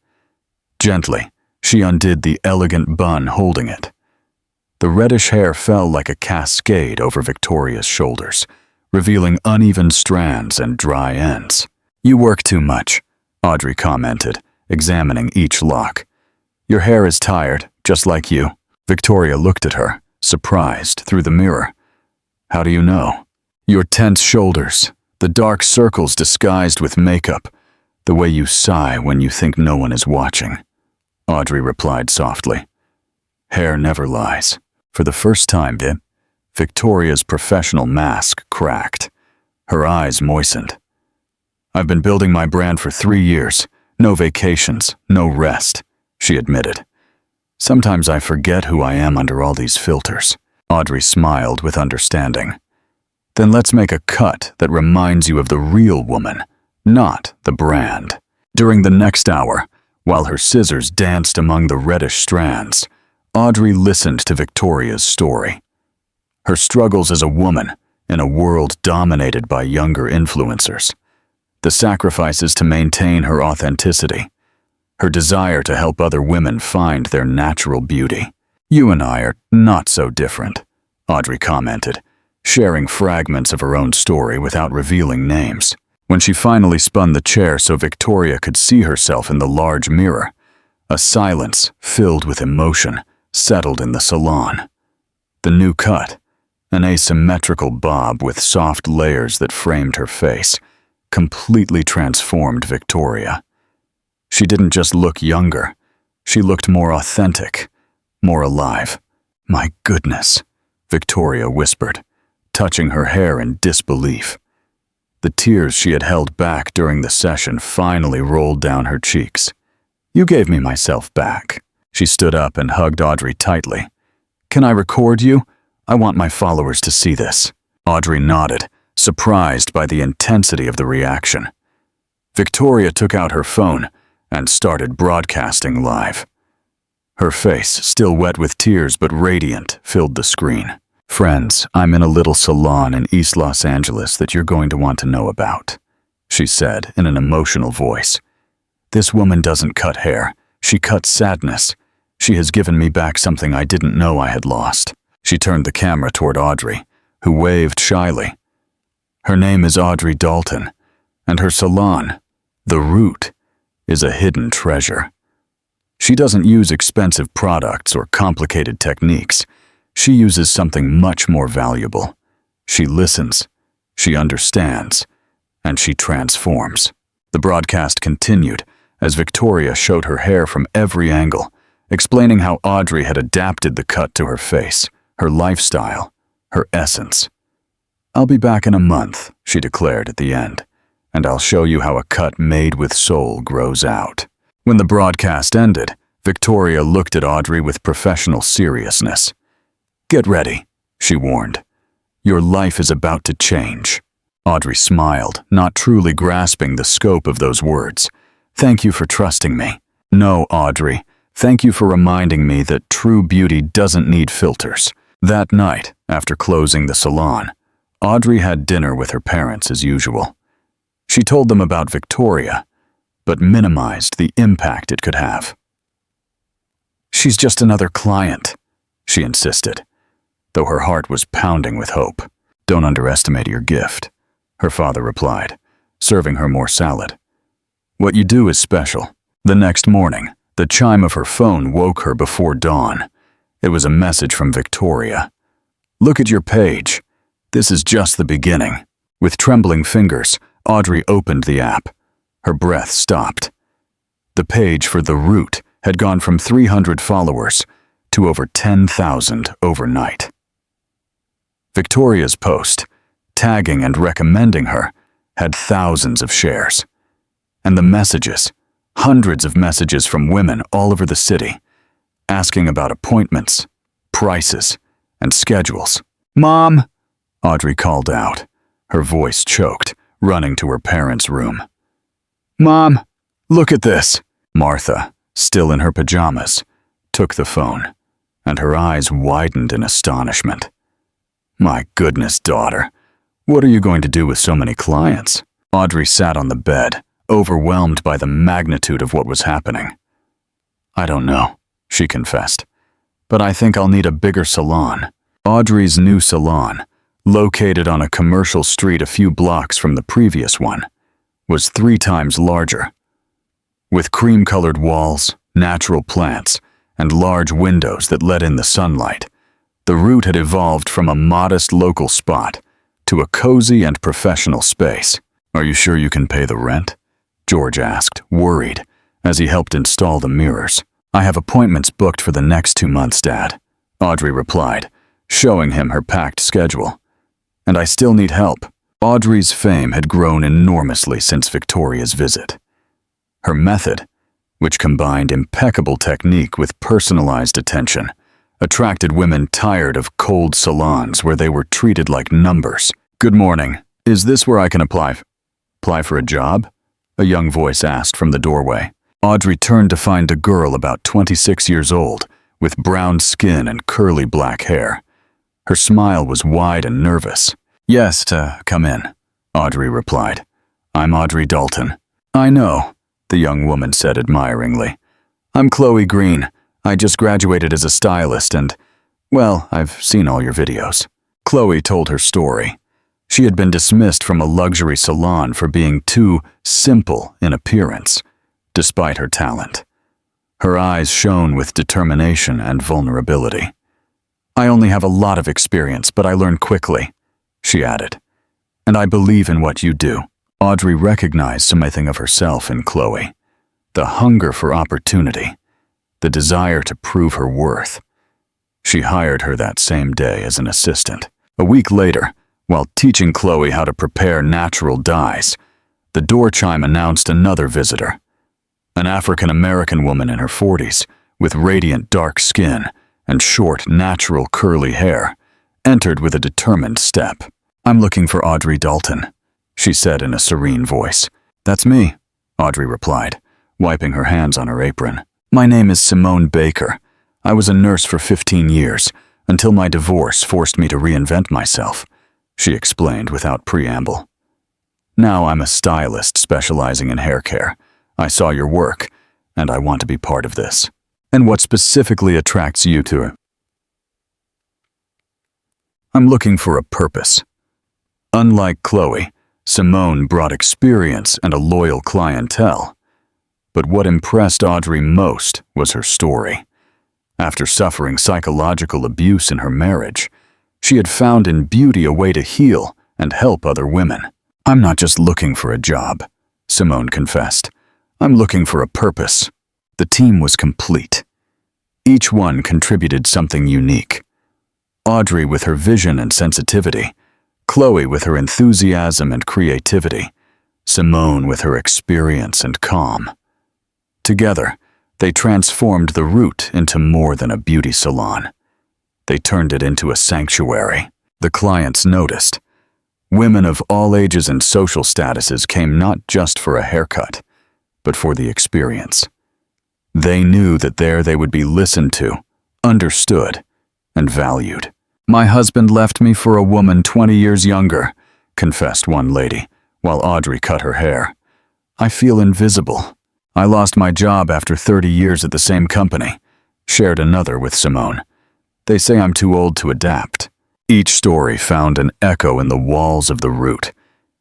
Gently, she undid the elegant bun holding it. The reddish hair fell like a cascade over Victoria's shoulders, revealing uneven strands and dry ends. "You work too much," Audrey commented, examining each lock. "Your hair is tired, just like you." Victoria looked at her, surprised, through the mirror. "How do you know?" "Your tense shoulders, the dark circles disguised with makeup, the way you sigh when you think no one is watching," Audrey replied softly. "Hair never lies." For the first time, Victoria's professional mask cracked. Her eyes moistened. "I've been building my brand for 3 years. No vacations, no rest," she admitted. "Sometimes I forget who I am under all these filters." Audrey smiled with understanding. "Then let's make a cut that reminds you of the real woman, not the brand." During the next hour, while her scissors danced among the reddish strands, Audrey listened to Victoria's story. Her struggles as a woman in a world dominated by younger influencers. The sacrifices to maintain her authenticity. Her desire to help other women find their natural beauty. "You and I are not so different," Audrey commented, sharing fragments of her own story without revealing names. When she finally spun the chair so Victoria could see herself in the large mirror, a silence filled with emotion settled in the salon. The new cut, an asymmetrical bob with soft layers that framed her face, completely transformed Victoria. She didn't just look younger, she looked more authentic, more alive. "My goodness," Victoria whispered, touching her hair in disbelief. The tears she had held back during the session finally rolled down her cheeks. "You gave me myself back." She stood up and hugged Audrey tightly. "Can I record you? I want my followers to see this." Audrey nodded, surprised by the intensity of the reaction. Victoria took out her phone and started broadcasting live. Her face, still wet with tears but radiant, filled the screen. "Friends, I'm in a little salon in East Los Angeles that you're going to want to know about," she said in an emotional voice. "This woman doesn't cut hair, she cuts sadness. She has given me back something I didn't know I had lost." She turned the camera toward Audrey, who waved shyly. "Her name is Audrey Dalton, and her salon, The Root, is a hidden treasure. She doesn't use expensive products or complicated techniques. She uses something much more valuable. She listens, she understands, and she transforms." The broadcast continued as Victoria showed her hair from every angle, explaining how Audrey had adapted the cut to her face, her lifestyle, her essence. "I'll be back in a month," she declared at the end, "and I'll show you how a cut made with soul grows out." When the broadcast ended, Victoria looked at Audrey with professional seriousness. "Get ready," she warned. "Your life is about to change." Audrey smiled, not truly grasping the scope of those words. "Thank you for trusting me." "No, Audrey, thank you for reminding me that true beauty doesn't need filters." That night, after closing the salon, Audrey had dinner with her parents as usual. She told them about Victoria, but minimized the impact it could have. "She's just another client," she insisted, though her heart was pounding with hope. "Don't underestimate your gift," her father replied, serving her more salad. "What you do is special." The next morning, the chime of her phone woke her before dawn. It was a message from Victoria. "Look at your page. This is just the beginning." With trembling fingers, Audrey opened the app. Her breath stopped. The page for The Root had gone from 300 followers to over 10,000 overnight. Victoria's post, tagging and recommending her, had thousands of shares. And the messages, hundreds of messages from women all over the city, asking about appointments, prices and schedules. "Mom!" Audrey called out, her voice choked, running to her parents' room. "Mom, look at this!" Martha, still in her pajamas, took the phone, and her eyes widened in astonishment. "My goodness, daughter, what are you going to do with so many clients?" Audrey sat on the bed, overwhelmed by the magnitude of what was happening. "I don't know," she confessed, "but I think I'll need a bigger salon." Audrey's new salon, located on a commercial street a few blocks from the previous one, was 3 times larger. With cream-colored walls, natural plants, and large windows that let in the sunlight, the route had evolved from a modest local spot to a cozy and professional space. "Are you sure you can pay the rent?" George asked, worried, as he helped install the mirrors. "I have appointments booked for the next 2 months, Dad," Audrey replied, showing him her packed schedule. "And I still need help." Audrey's fame had grown enormously since Victoria's visit. Her method, which combined impeccable technique with personalized attention, attracted women tired of cold salons where they were treated like numbers. "Good morning. Is this where I can apply for a job?" a young voice asked from the doorway. Audrey turned to find a girl about 26 years old, with brown skin and curly black hair. Her smile was wide and nervous. "Yes, come in," Audrey replied. "I'm Audrey Dalton." "I know," the young woman said admiringly. "I'm Chloe Green. I just graduated as a stylist and, well, I've seen all your videos." Chloe told her story. She had been dismissed from a luxury salon for being too simple in appearance, despite her talent. Her eyes shone with determination and vulnerability. "I only have a lot of experience, but I learn quickly," she added. "And I believe in what you do." Audrey recognized something of herself in Chloe. The hunger for opportunity, the desire to prove her worth. She hired her that same day as an assistant. A week later, while teaching Chloe how to prepare natural dyes, the door chime announced another visitor. An African-American woman in her 40s, with radiant dark skin and short, natural curly hair, entered with a determined step. "I'm looking for Audrey Dalton," she said in a serene voice. "That's me," Audrey replied, wiping her hands on her apron. "My name is Simone Baker. I was a nurse for 15 years, until my divorce forced me to reinvent myself," she explained without preamble. "Now I'm a stylist specializing in hair care. I saw your work, and I want to be part of this." "And what specifically attracts you to it?" "I'm looking for a purpose." Unlike Chloe, Simone brought experience and a loyal clientele. But what impressed Audrey most was her story. After suffering psychological abuse in her marriage, she had found in beauty a way to heal and help other women. "I'm not just looking for a job," Simone confessed. "I'm looking for a purpose." The team was complete. Each one contributed something unique. Audrey with her vision and sensitivity, Chloe with her enthusiasm and creativity, Simone with her experience and calm. Together, they transformed the route into more than a beauty salon. They turned it into a sanctuary. The clients noticed. Women of all ages and social statuses came not just for a haircut, but for the experience. They knew that there they would be listened to, understood, and valued. "My husband left me for a woman 20 years younger," confessed one lady, while Audrey cut her hair. "I feel invisible. I lost my job after 30 years at the same company," shared another with Simone. "They say I'm too old to adapt." Each story found an echo in the walls of the route,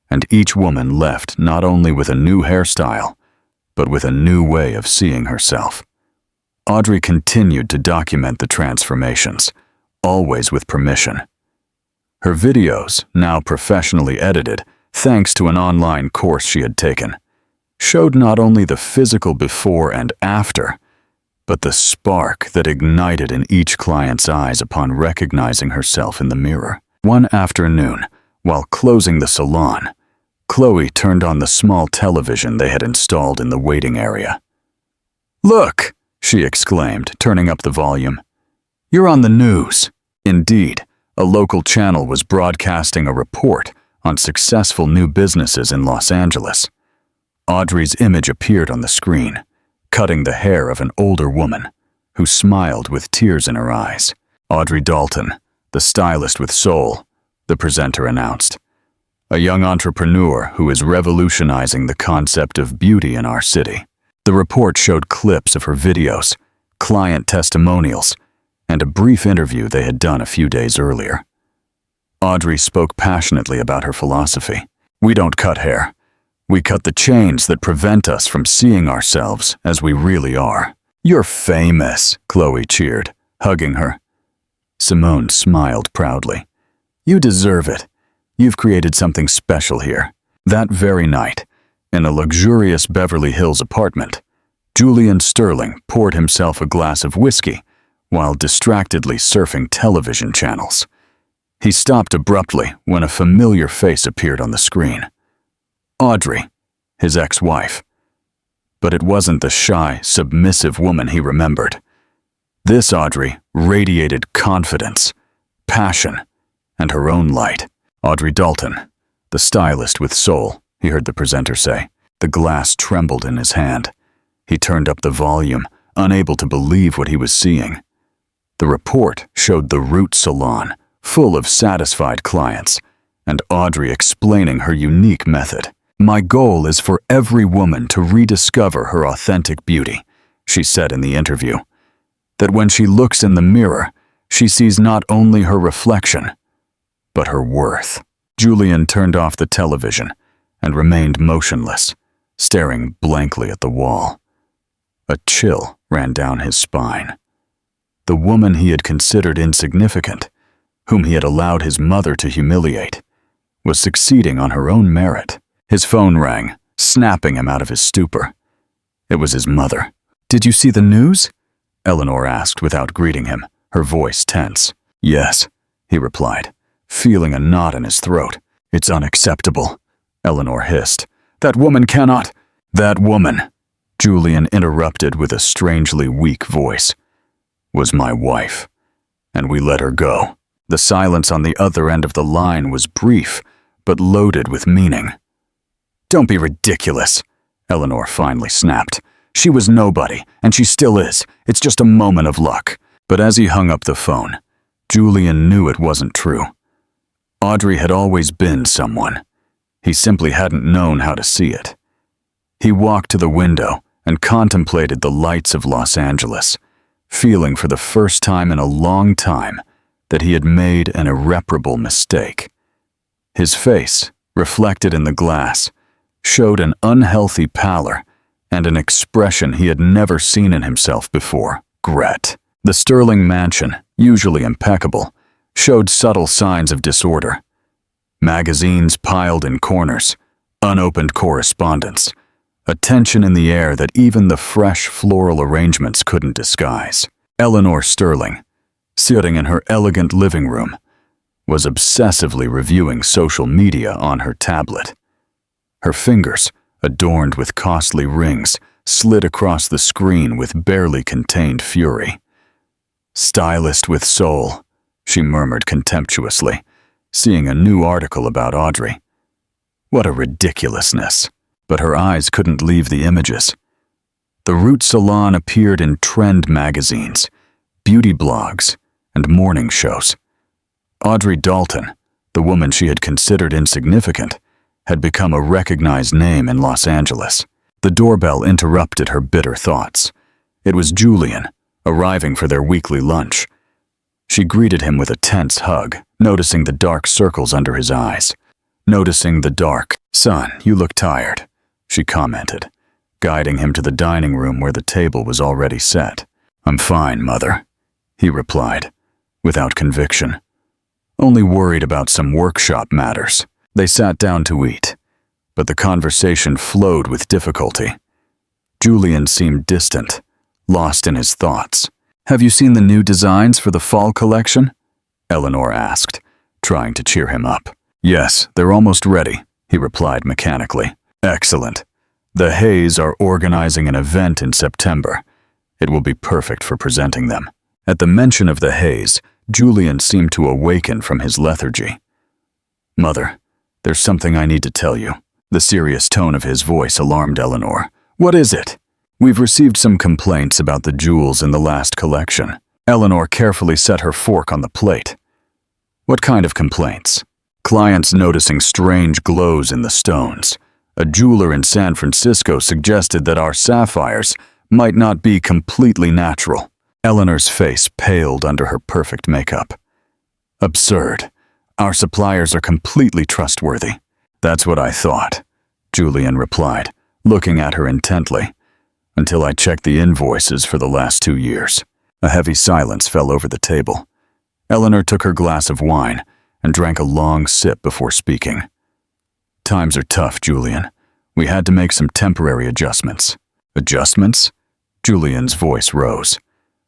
and each woman left not only with a new hairstyle, but with a new way of seeing herself. Audrey continued to document the transformations, always with permission. Her videos, now professionally edited, thanks to an online course she had taken, showed not only the physical before and after, but the spark that ignited in each client's eyes upon recognizing herself in the mirror. One afternoon, while closing the salon, Chloe turned on the small television they had installed in the waiting area. "Look!" she exclaimed, turning up the volume. You're on the news. Indeed, a local channel was broadcasting a report on successful new businesses in Los Angeles. Audrey's image appeared on the screen, cutting the hair of an older woman who smiled with tears in her eyes. Audrey Dalton, the stylist with soul, the presenter announced. A young entrepreneur who is revolutionizing the concept of beauty in our city. The report showed clips of her videos, client testimonials, and a brief interview they had done a few days earlier. Audrey spoke passionately about her philosophy. We don't cut hair. We cut the chains that prevent us from seeing ourselves as we really are. You're famous, Chloe cheered, hugging her. Simone smiled proudly. You deserve it. You've created something special here. That very night, in a luxurious Beverly Hills apartment, Julian Sterling poured himself a glass of whiskey while distractedly surfing television channels. He stopped abruptly when a familiar face appeared on the screen. Audrey, his ex-wife. But it wasn't the shy, submissive woman he remembered. This Audrey radiated confidence, passion, and her own light. Audrey Dalton, the stylist with soul, he heard the presenter say. The glass trembled in his hand. He turned up the volume, unable to believe what he was seeing. The report showed the Root Salon, full of satisfied clients, and Audrey explaining her unique method. My goal is for every woman to rediscover her authentic beauty, she said in the interview. That when she looks in the mirror, she sees not only her reflection, but her worth. Julian turned off the television and remained motionless, staring blankly at the wall. A chill ran down his spine. The woman he had considered insignificant, whom he had allowed his mother to humiliate, was succeeding on her own merit. His phone rang, snapping him out of his stupor. It was his mother. Did you see the news? Eleanor asked without greeting him, her voice tense. Yes, he replied, feeling a knot in his throat. It's unacceptable, Eleanor hissed. That woman cannot. That woman, Julian interrupted with a strangely weak voice, was my wife, and we let her go. The silence on the other end of the line was brief, but loaded with meaning. Don't be ridiculous, Eleanor finally snapped. She was nobody, and she still is. It's just a moment of luck. But as he hung up the phone, Julian knew it wasn't true. Audrey had always been someone. He simply hadn't known how to see it. He walked to the window and contemplated the lights of Los Angeles, feeling for the first time in a long time that he had made an irreparable mistake. His face, reflected in the glass, showed an unhealthy pallor and an expression he had never seen in himself before, regret. The Sterling mansion, usually impeccable, showed subtle signs of disorder. Magazines piled in corners, unopened correspondence, a tension in the air that even the fresh floral arrangements couldn't disguise. Eleanor Sterling, sitting in her elegant living room, was obsessively reviewing social media on her tablet. Her fingers, adorned with costly rings, slid across the screen with barely contained fury. Stylist with soul, she murmured contemptuously, seeing a new article about Audrey. What a ridiculousness. But her eyes couldn't leave the images. The Root Salon appeared in trend magazines, beauty blogs, and morning shows. Audrey Dalton, the woman she had considered insignificant, had become a recognized name in Los Angeles. The doorbell interrupted her bitter thoughts. It was Julian, arriving for their weekly lunch. She greeted him with a tense hug, noticing the dark circles under his eyes. Son, you look tired, she commented, guiding him to the dining room where the table was already set. I'm fine, Mother, he replied, without conviction. Only worried about some workshop matters. They sat down to eat, but the conversation flowed with difficulty. Julian seemed distant, lost in his thoughts. Have you seen the new designs for the fall collection? Eleanor asked, trying to cheer him up. Yes, they're almost ready, he replied mechanically. Excellent. The Hays are organizing an event in September. It will be perfect for presenting them. At the mention of the haze, Julian seemed to awaken from his lethargy. "Mother, there's something I need to tell you." The serious tone of his voice alarmed Eleanor. "What is it?" "We've received some complaints about the jewels in the last collection." Eleanor carefully set her fork on the plate. "What kind of complaints?" "Clients noticing strange glows in the stones. A jeweler in San Francisco suggested that our sapphires might not be completely natural." Eleanor's face paled under her perfect makeup. "Absurd. Our suppliers are completely trustworthy." "That's what I thought," Julian replied, looking at her intently, "until I checked the invoices for the last 2 years. A heavy silence fell over the table. Eleanor took her glass of wine and drank a long sip before speaking. "Times are tough, Julian. We had to make some temporary adjustments." "Adjustments?" Julian's voice rose.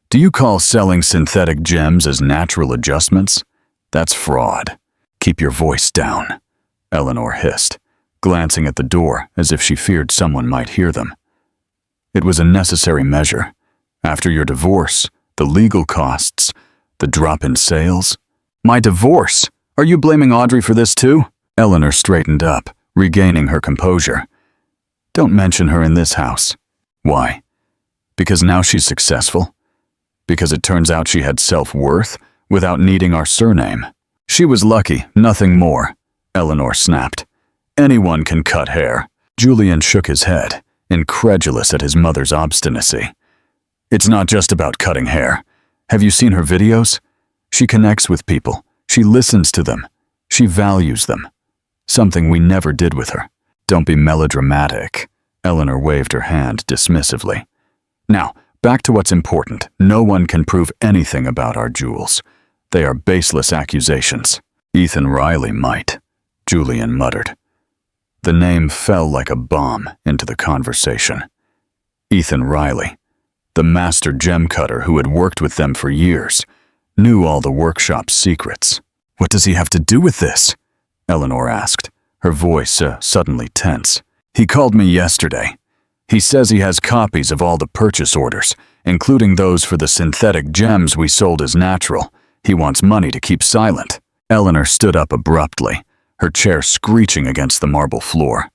"Do you call selling synthetic gems as natural adjustments? That's fraud." "Keep your voice down," Eleanor hissed, glancing at the door as if she feared someone might hear them. "It was a necessary measure. After your divorce, the legal costs, the drop in sales." "My divorce? Are you blaming Audrey for this too?" Eleanor straightened up, regaining her composure. "Don't mention her in this house." "Why? Because now she's successful? Because it turns out she had self-worth without needing our surname?" "She was lucky, nothing more," Eleanor snapped. "Anyone can cut hair." Julian shook his head, incredulous at his mother's obstinacy. "It's not just about cutting hair. Have you seen her videos? She connects with people. She listens to them. She values them. Something we never did with her." "Don't be melodramatic." Eleanor waved her hand dismissively. "Now, back to what's important. No one can prove anything about our jewels. They are baseless accusations." "Ethan Riley might," Julian muttered. The name fell like a bomb into the conversation. Ethan Riley, the master gem cutter who had worked with them for years, knew all the workshop's secrets. "What does he have to do with this?" Eleanor asked, her voice suddenly tense. "He called me yesterday. He says he has copies of all the purchase orders, including those for the synthetic gems we sold as natural. He wants money to keep silent." Eleanor stood up abruptly, her chair screeching against the marble floor.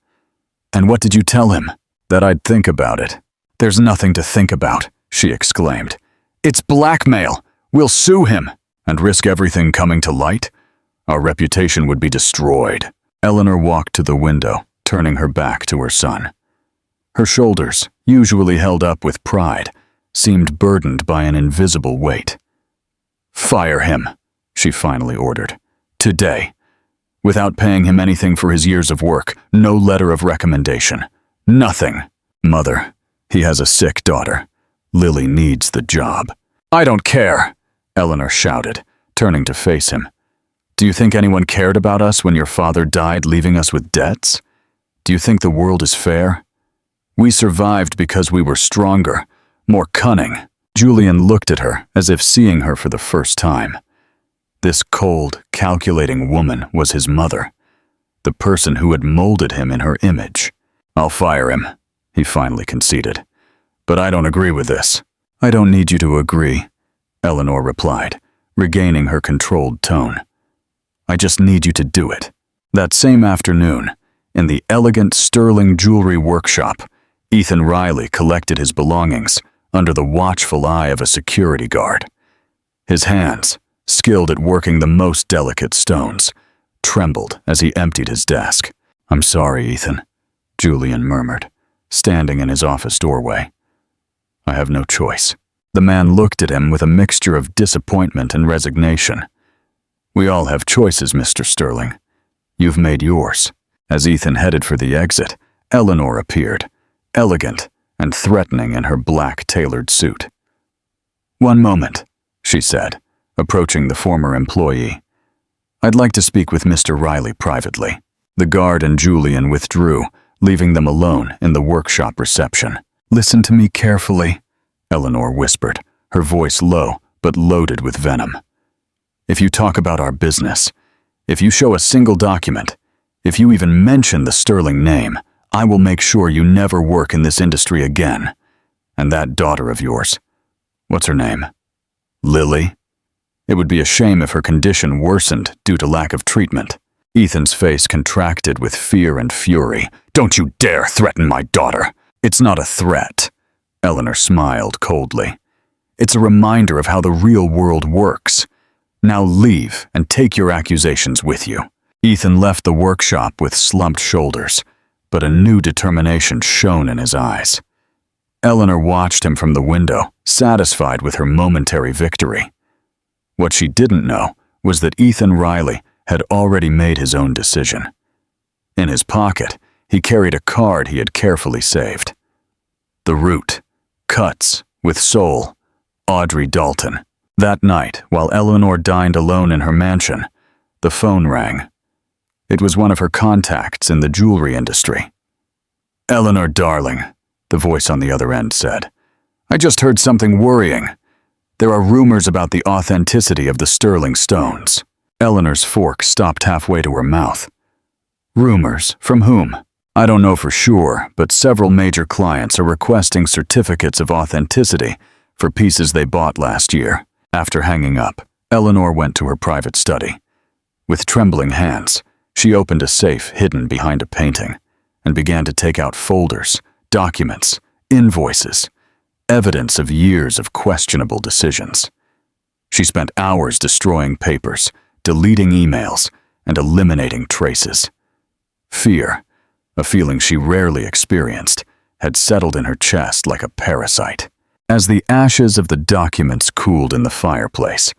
"And what did you tell him?" "That I'd think about it." "There's nothing to think about," she exclaimed. "It's blackmail. We'll sue him." "And risk everything coming to light? Our reputation would be destroyed." Eleanor walked to the window, turning her back to her son. Her shoulders, usually held up with pride, seemed burdened by an invisible weight. "Fire him," she finally ordered. "Today. Without paying him anything for his years of work, no letter of recommendation. Nothing." "Mother, he has a sick daughter. Lily needs the job." "I don't care," Eleanor shouted, turning to face him. "Do you think anyone cared about us when your father died, leaving us with debts? Do you think the world is fair? We survived because we were stronger, more cunning." Julian looked at her as if seeing her for the first time. This cold, calculating woman was his mother, the person who had molded him in her image. "I'll fire him," he finally conceded. "But I don't agree with this." "I don't need you to agree," Eleanor replied, regaining her controlled tone. "I just need you to do it." That same afternoon, in the elegant Sterling jewelry workshop, Ethan Riley collected his belongings under the watchful eye of a security guard. His hands, skilled at working the most delicate stones, trembled as he emptied his desk. "I'm sorry, Ethan," Julian murmured, standing in his office doorway. "I have no choice." The man looked at him with a mixture of disappointment and resignation. "We all have choices, Mr. Sterling. You've made yours." As Ethan headed for the exit, Eleanor appeared, elegant and threatening in her black tailored suit. "One moment," she said, approaching the former employee. "I'd like to speak with Mr. Riley privately." The guard and Julian withdrew, leaving them alone in the workshop reception. "Listen to me carefully," Eleanor whispered, her voice low but loaded with venom. "If you talk about our business, if you show a single document, if you even mention the Sterling name, I will make sure you never work in this industry again. And that daughter of yours, what's her name? Lily? It would be a shame if her condition worsened due to lack of treatment. Ethan's face contracted with fear and fury. Don't you dare threaten my daughter. It's not a threat. Eleanor smiled coldly. It's a reminder of how the real world works. Now leave and take your accusations with you. Ethan left the workshop with slumped shoulders, but a new determination shone in his eyes. Eleanor watched him from the window, satisfied with her momentary victory. What she didn't know was that Ethan Riley had already made his own decision. In his pocket, he carried a card he had carefully saved. The root, Cuts, with soul, Audrey Dalton. That night, while Eleanor dined alone in her mansion, the phone rang. It was one of her contacts in the jewelry industry. Eleanor, darling, the voice on the other end said, I just heard something worrying. There are rumors about the authenticity of the sterling stones. Eleanor's fork stopped halfway to her mouth. Rumors? From whom? I don't know for sure, but several major clients are requesting certificates of authenticity for pieces they bought last year. After hanging up, Eleanor went to her private study. With trembling hands, she opened a safe hidden behind a painting and began to take out folders, documents, invoices, evidence of years of questionable decisions. She spent hours destroying papers, deleting emails, and eliminating traces. Fear, a feeling she rarely experienced, had settled in her chest like a parasite. As the ashes of the documents cooled in the fireplace,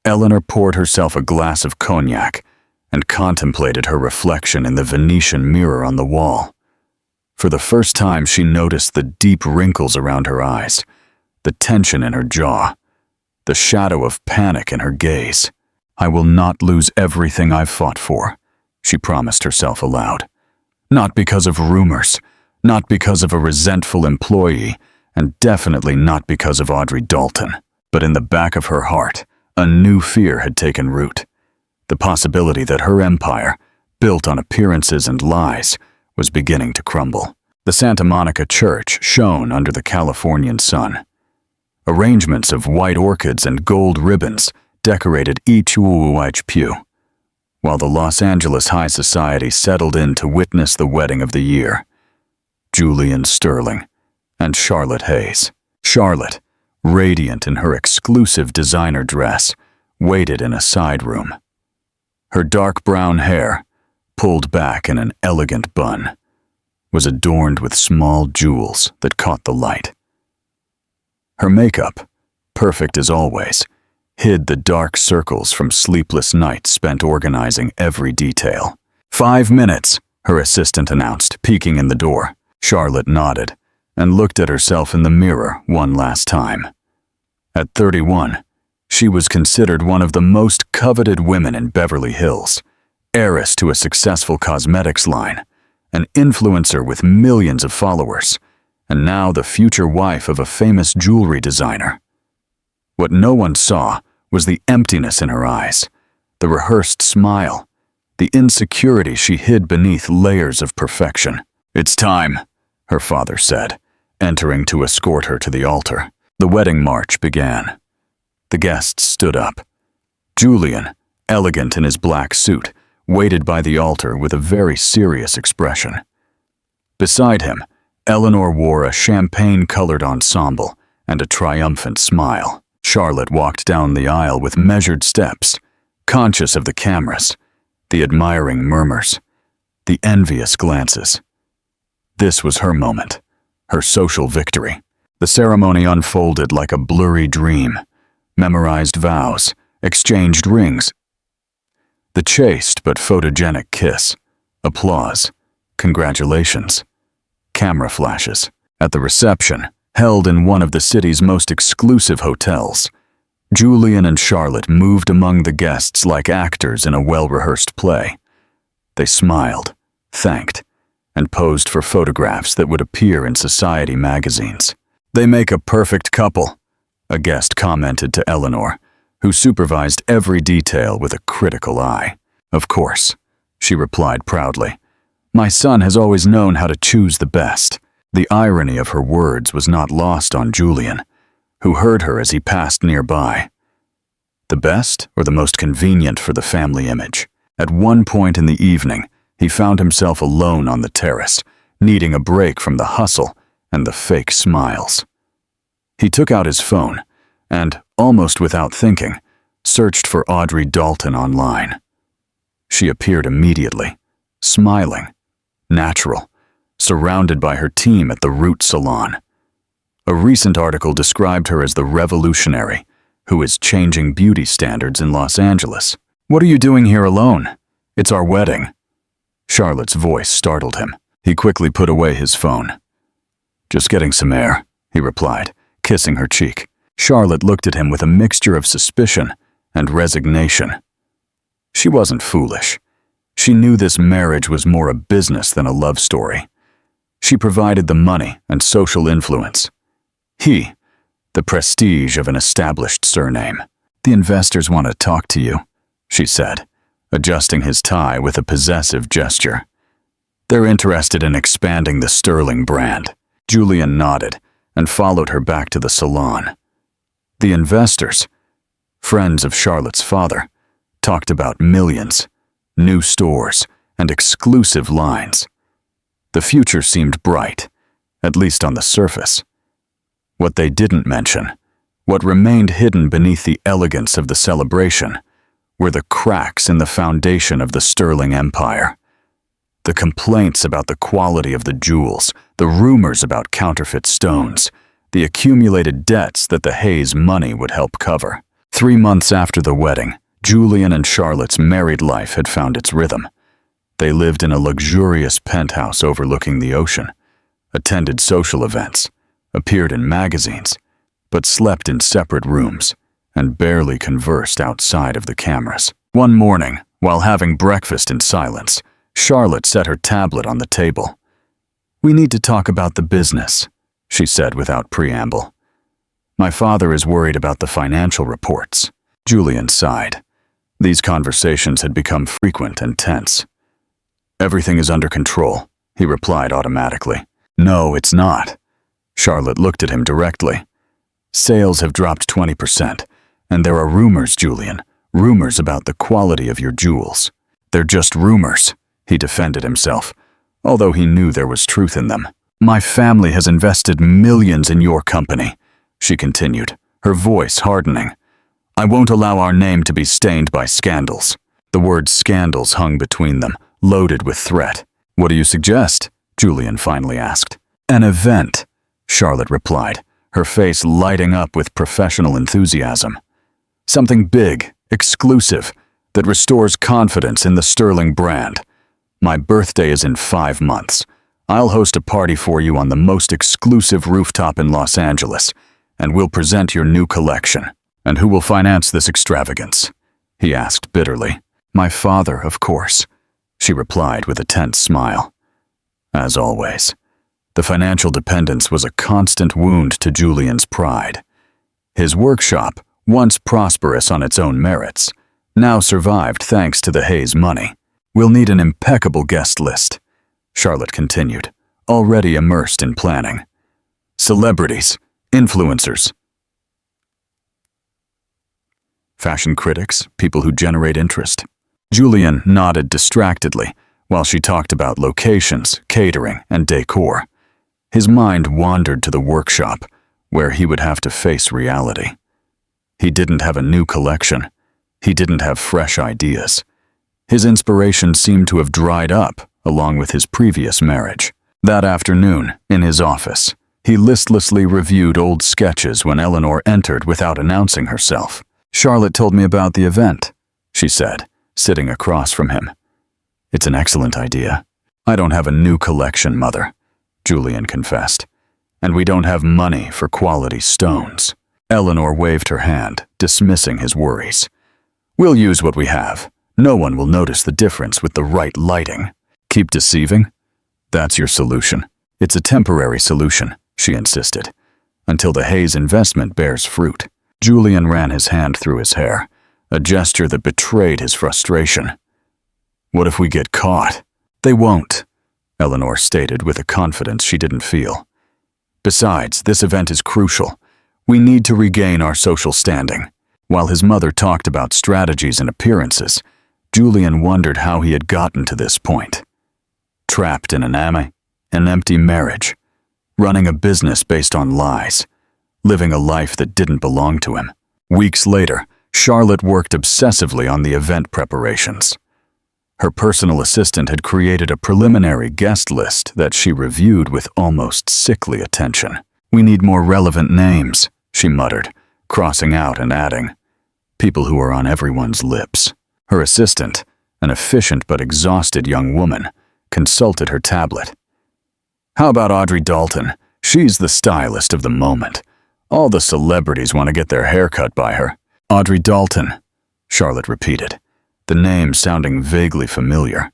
Eleanor poured herself a glass of cognac and contemplated her reflection in the Venetian mirror on the wall. For the first time, she noticed the deep wrinkles around her eyes, the tension in her jaw, the shadow of panic in her gaze. I will not lose everything I've fought for, she promised herself aloud. Not because of rumors, not because of a resentful employee, and definitely not because of Audrey Dalton. But in the back of her heart, a new fear had taken root. The possibility that her empire, built on appearances and lies, was beginning to crumble. The Santa Monica Church shone under the Californian sun. Arrangements of white orchids and gold ribbons decorated each pew, while the Los Angeles high society settled in to witness the wedding of the year. Julian Sterling and Charlotte Hayes. Charlotte, radiant in her exclusive designer dress, waited in a side room. Her dark brown hair, pulled back in an elegant bun, was adorned with small jewels that caught the light. Her makeup, perfect as always, hid the dark circles from sleepless nights spent organizing every detail. 5 minutes, her assistant announced, peeking in the door. Charlotte nodded and looked at herself in the mirror one last time. At 31, she was considered one of the most coveted women in Beverly Hills, heiress to a successful cosmetics line, an influencer with millions of followers, and now the future wife of a famous jewelry designer. What no one saw was the emptiness in her eyes, the rehearsed smile, the insecurity she hid beneath layers of perfection. It's time, her father said, entering to escort her to the altar. The wedding march began. The guests stood up. Julian, elegant in his black suit, waited by the altar with a very serious expression. Beside him, Eleanor wore a champagne-colored ensemble and a triumphant smile. Charlotte walked down the aisle with measured steps, conscious of the cameras, the admiring murmurs, the envious glances. This was her moment, her social victory. The ceremony unfolded like a blurry dream, memorized vows, exchanged rings. The chaste but photogenic kiss, applause, congratulations, camera flashes. At the reception, held in one of the city's most exclusive hotels, Julian and Charlotte moved among the guests like actors in a well-rehearsed play. They smiled, thanked, and posed for photographs that would appear in society magazines. They make a perfect couple, a guest commented to Eleanor, who supervised every detail with a critical eye. Of course, she replied proudly. My son has always known how to choose the best. The irony of her words was not lost on Julian, who heard her as he passed nearby. The best or the most convenient for the family image? At one point in the evening, he found himself alone on the terrace, needing a break from the hustle and the fake smiles. He took out his phone and, almost without thinking, searched for Audrey Dalton online. She appeared immediately, smiling, natural, surrounded by her team at the Root Salon. A recent article described her as the revolutionary who is changing beauty standards in Los Angeles. "What are you doing here alone? It's our wedding." Charlotte's voice startled him. He quickly put away his phone. "Just getting some air," he replied, kissing her cheek. Charlotte looked at him with a mixture of suspicion and resignation. She wasn't foolish. She knew this marriage was more a business than a love story. She provided the money and social influence. He, the prestige of an established surname. "The investors want to talk to you," she said, adjusting his tie with a possessive gesture. "They're interested in expanding the Sterling brand." Julian nodded and followed her back to the salon. The investors, friends of Charlotte's father, talked about millions, new stores, and exclusive lines. The future seemed bright, at least on the surface. What they didn't mention, what remained hidden beneath the elegance of the celebration, were the cracks in the foundation of the Sterling empire. The complaints about the quality of the jewels, the rumors about counterfeit stones, the accumulated debts that the Hayes money would help cover. 3 months after the wedding, Julian and Charlotte's married life had found its rhythm. They lived in a luxurious penthouse overlooking the ocean, attended social events, appeared in magazines, but slept in separate rooms and barely conversed outside of the cameras. One morning, while having breakfast in silence, Charlotte set her tablet on the table. "We need to talk about the business," she said without preamble. "My father is worried about the financial reports." Julian sighed. These conversations had become frequent and tense. "Everything is under control," he replied automatically. "No, it's not." Charlotte looked at him directly. "Sales have dropped 20%, and there are rumors, Julian, rumors about the quality of your jewels." "They're just rumors," he defended himself, although he knew there was truth in them. "My family has invested millions in your company," she continued, her voice hardening. "I won't allow our name to be stained by scandals." The word scandals hung between them, loaded with threat. "What do you suggest?" Julian finally asked. "An event," Charlotte replied, her face lighting up with professional enthusiasm. "Something big, exclusive, that restores confidence in the Sterling brand. My birthday is in 5 months. I'll host a party for you on the most exclusive rooftop in Los Angeles, and we'll present your new collection." "And who will finance this extravagance?" he asked bitterly. "My father, of course," she replied with a tense smile. As always, the financial dependence was a constant wound to Julian's pride. His workshop, once prosperous on its own merits, now survived thanks to the Hayes money. "We'll need an impeccable guest list," Charlotte continued, already immersed in planning. "Celebrities, influencers, fashion critics, people who generate interest." Julian nodded distractedly while she talked about locations, catering, and decor. His mind wandered to the workshop, where he would have to face reality. He didn't have a new collection. He didn't have fresh ideas. His inspiration seemed to have dried up, along with his previous marriage. That afternoon, in his office, he listlessly reviewed old sketches when Eleanor entered without announcing herself. "Charlotte told me about the event," she said, sitting across from him. "It's an excellent idea." "I don't have a new collection, Mother," Julian confessed. "And we don't have money for quality stones." Eleanor waved her hand, dismissing his worries. "We'll use what we have. No one will notice the difference with the right lighting." "Keep deceiving? That's your solution." "It's a temporary solution," she insisted, "until the Hayes investment bears fruit." Julian ran his hand through his hair, a gesture that betrayed his frustration. "What if we get caught?" "They won't," Eleanor stated with a confidence she didn't feel. "Besides, this event is crucial. We need to regain our social standing." While his mother talked about strategies and appearances, Julian wondered how he had gotten to this point. Trapped in an empty marriage, running a business based on lies, living a life that didn't belong to him. Weeks later, Charlotte worked obsessively on the event preparations. Her personal assistant had created a preliminary guest list that she reviewed with almost sickly attention. "We need more relevant names," she muttered, crossing out and adding, "people who are on everyone's lips." Her assistant, an efficient but exhausted young woman, consulted her tablet. "How about Audrey Dalton? She's the stylist of the moment. All the celebrities want to get their hair cut by her." "Audrey Dalton," Charlotte repeated, the name sounding vaguely familiar.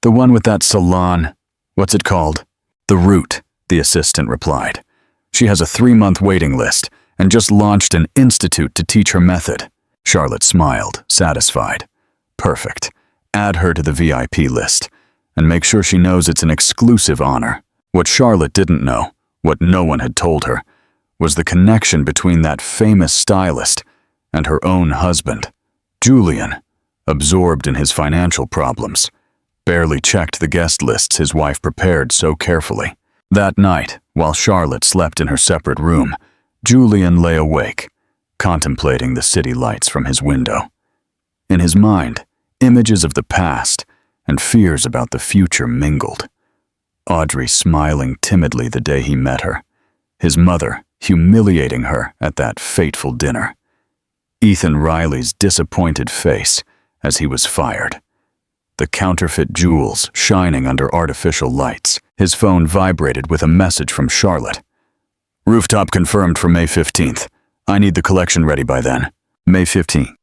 "The one with that salon, what's it called?" "The Root," the assistant replied. "She has a 3-month waiting list and just launched an institute to teach her method." Charlotte smiled, satisfied. "Perfect. Add her to the VIP list, and make sure she knows it's an exclusive honor." What Charlotte didn't know, what no one had told her, was the connection between that famous stylist and her own husband. Julian, absorbed in his financial problems, barely checked the guest lists his wife prepared so carefully. That night, while Charlotte slept in her separate room, Julian lay awake, contemplating the city lights from his window. In his mind, images of the past and fears about the future mingled. Audrey smiling timidly the day he met her, his mother humiliating her at that fateful dinner, Ethan Riley's disappointed face as he was fired, the counterfeit jewels shining under artificial lights. His phone vibrated with a message from Charlotte. "Rooftop confirmed for May 15th. I need the collection ready by then." May 15th.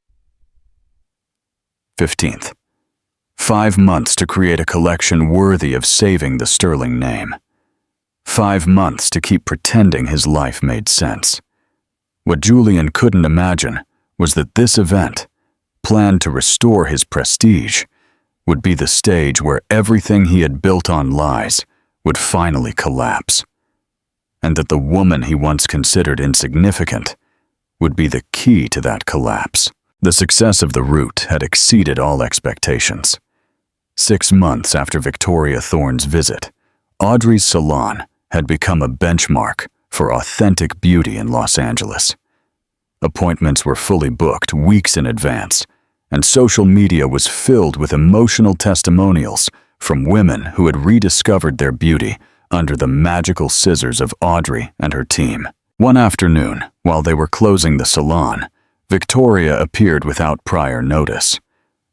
5 months to create a collection worthy of saving the Sterling name. 5 months to keep pretending his life made sense. What Julian couldn't imagine was that this event, planned to restore his prestige, would be the stage where everything he had built on lies would finally collapse, and that the woman he once considered insignificant would be the key to that collapse. The success of The Root had exceeded all expectations. 6 months after Victoria Thorne's visit, Audrey's salon had become a benchmark for authentic beauty in Los Angeles. Appointments were fully booked weeks in advance, and social media was filled with emotional testimonials from women who had rediscovered their beauty under the magical scissors of Audrey and her team. One afternoon, while they were closing the salon, Victoria appeared without prior notice.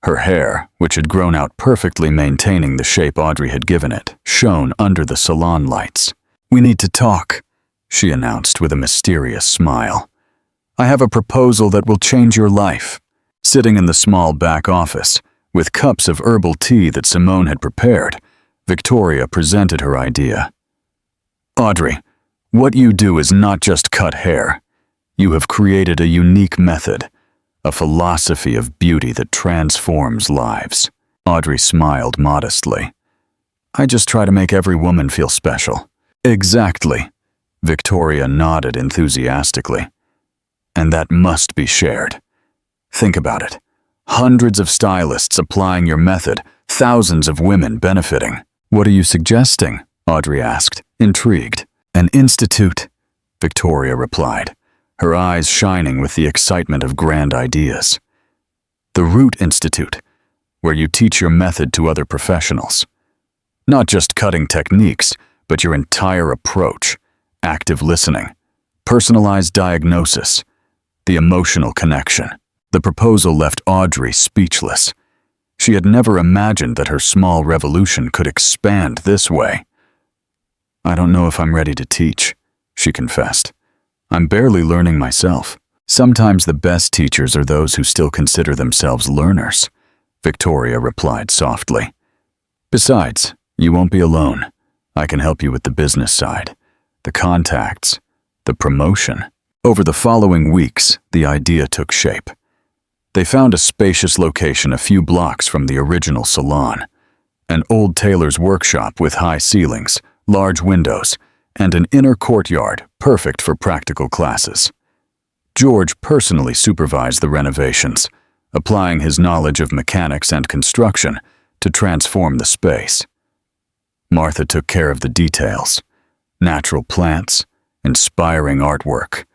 Her hair, which had grown out perfectly maintaining the shape Audrey had given it, shone under the salon lights. "We need to talk," she announced with a mysterious smile. "I have a proposal that will change your life." Sitting in the small back office, with cups of herbal tea that Simone had prepared, Victoria presented her idea. "Audrey, what you do is not just cut hair. You have created a unique method, a philosophy of beauty that transforms lives." Audrey smiled modestly. "I just try to make every woman feel special." "Exactly," Victoria nodded enthusiastically. "And that must be shared. Think about it. Hundreds of stylists applying your method, thousands of women benefiting." "What are you suggesting?" Audrey asked, intrigued. "An institute," Victoria replied, her eyes shining with the excitement of grand ideas. "The Root Institute, where you teach your method to other professionals. Not just cutting techniques, but your entire approach, active listening, personalized diagnosis, the emotional connection." The proposal left Audrey speechless. She had never imagined that her small revolution could expand this way. "I don't know if I'm ready to teach," she confessed. "I'm barely learning myself." "Sometimes the best teachers are those who still consider themselves learners," Victoria replied softly. "Besides, you won't be alone. I can help you with the business side, the contacts, the promotion." Over the following weeks, the idea took shape. They found a spacious location a few blocks from the original salon, an old tailor's workshop with high ceilings, large windows, and an inner courtyard perfect for practical classes. George personally supervised the renovations, applying his knowledge of mechanics and construction to transform the space. Martha took care of the details: natural plants, inspiring artwork,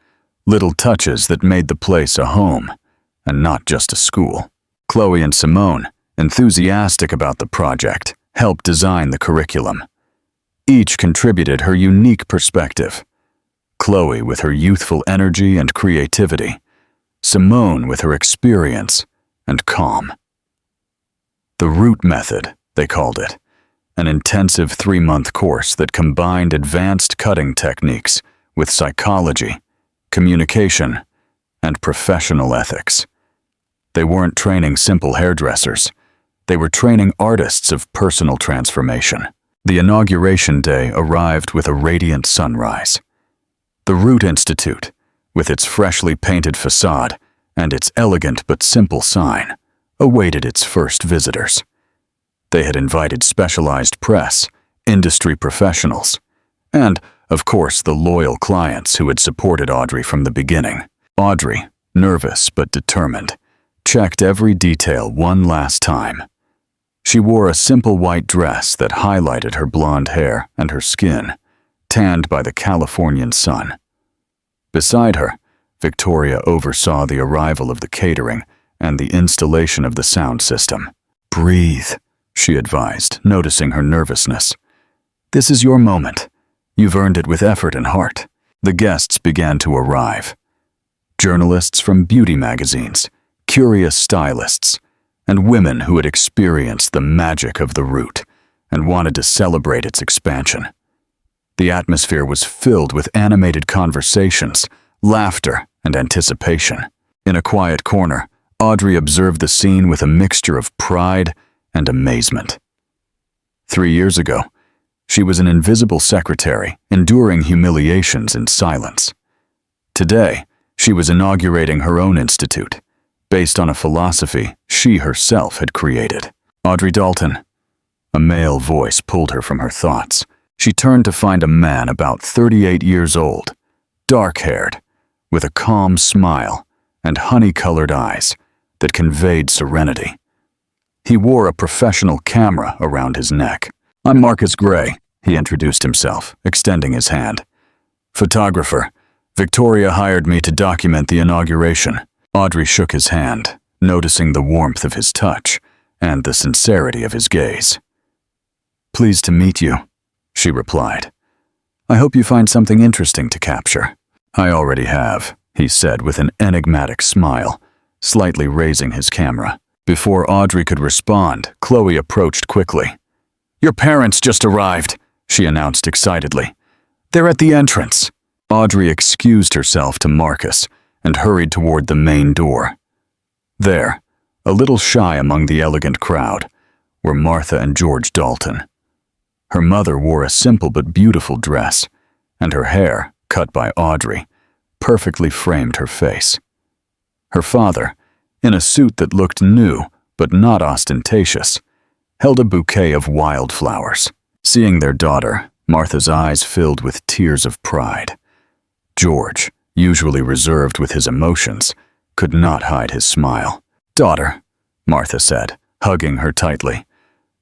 little touches that made the place a home and not just a school. Chloe and Simone, enthusiastic about the project, helped design the curriculum. Each contributed her unique perspective. Chloe with her youthful energy and creativity, Simone with her experience and calm. The Root Method, they called it, an intensive 3-month course that combined advanced cutting techniques with psychology, communication, and professional ethics. They weren't training simple hairdressers. They were training artists of personal transformation. The inauguration day arrived with a radiant sunrise. The Root Institute, with its freshly painted facade and its elegant but simple sign, awaited its first visitors. They had invited specialized press, industry professionals, and, of course, the loyal clients who had supported Audrey from the beginning. Audrey, nervous but determined, checked every detail one last time. She wore a simple white dress that highlighted her blonde hair and her skin, tanned by the Californian sun. Beside her, Victoria oversaw the arrival of the catering and the installation of the sound system. "Breathe," she advised, noticing her nervousness. "This is your moment. You've earned it with effort and heart." The guests began to arrive. Journalists from beauty magazines, curious stylists, and women who had experienced the magic of the Root and wanted to celebrate its expansion. The atmosphere was filled with animated conversations, laughter, and anticipation. In a quiet corner, Audrey observed the scene with a mixture of pride and amazement. 3 years ago, she was an invisible secretary, enduring humiliations in silence. Today, she was inaugurating her own institute, based on a philosophy she herself had created. "Audrey Dalton." A male voice pulled her from her thoughts. She turned to find a man about 38 years old, dark-haired, with a calm smile and honey-colored eyes that conveyed serenity. He wore a professional camera around his neck. "I'm Marcus Gray," he introduced himself, extending his hand. "Photographer. Victoria hired me to document the inauguration." Audrey shook his hand, noticing the warmth of his touch and the sincerity of his gaze. "Pleased to meet you," she replied. "I hope you find something interesting to capture." "I already have," he said with an enigmatic smile, slightly raising his camera. Before Audrey could respond, Chloe approached quickly. "Your parents just arrived," she announced excitedly. "They're at the entrance." Audrey excused herself to Marcus and hurried toward the main door. There, a little shy among the elegant crowd, were Martha and George Dalton. Her mother wore a simple but beautiful dress, and her hair, cut by Audrey, perfectly framed her face. Her father, in a suit that looked new but not ostentatious, held a bouquet of wildflowers. Seeing their daughter, Martha's eyes filled with tears of pride. George, usually reserved with his emotions, could not hide his smile. "Daughter," Martha said, hugging her tightly,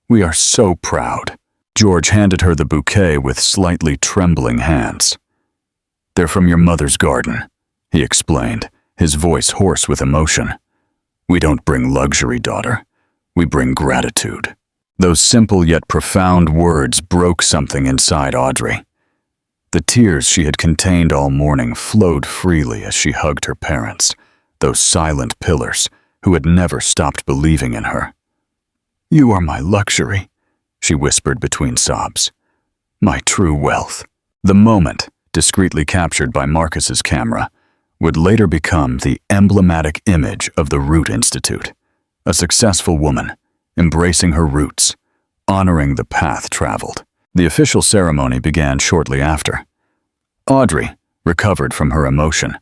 "we are so proud." George handed her the bouquet with slightly trembling hands. "They're from your mother's garden," he explained, his voice hoarse with emotion. "We don't bring luxury, daughter. We bring gratitude." Those simple yet profound words broke something inside Audrey. The tears she had contained all morning flowed freely as she hugged her parents, those silent pillars who had never stopped believing in her. "You are my luxury," she whispered between sobs. "My true wealth." The moment, discreetly captured by Marcus's camera, would later become the emblematic image of the Root Institute. A successful woman, embracing her roots, honoring the path traveled. The official ceremony began shortly after. Audrey, recovered from her emotion,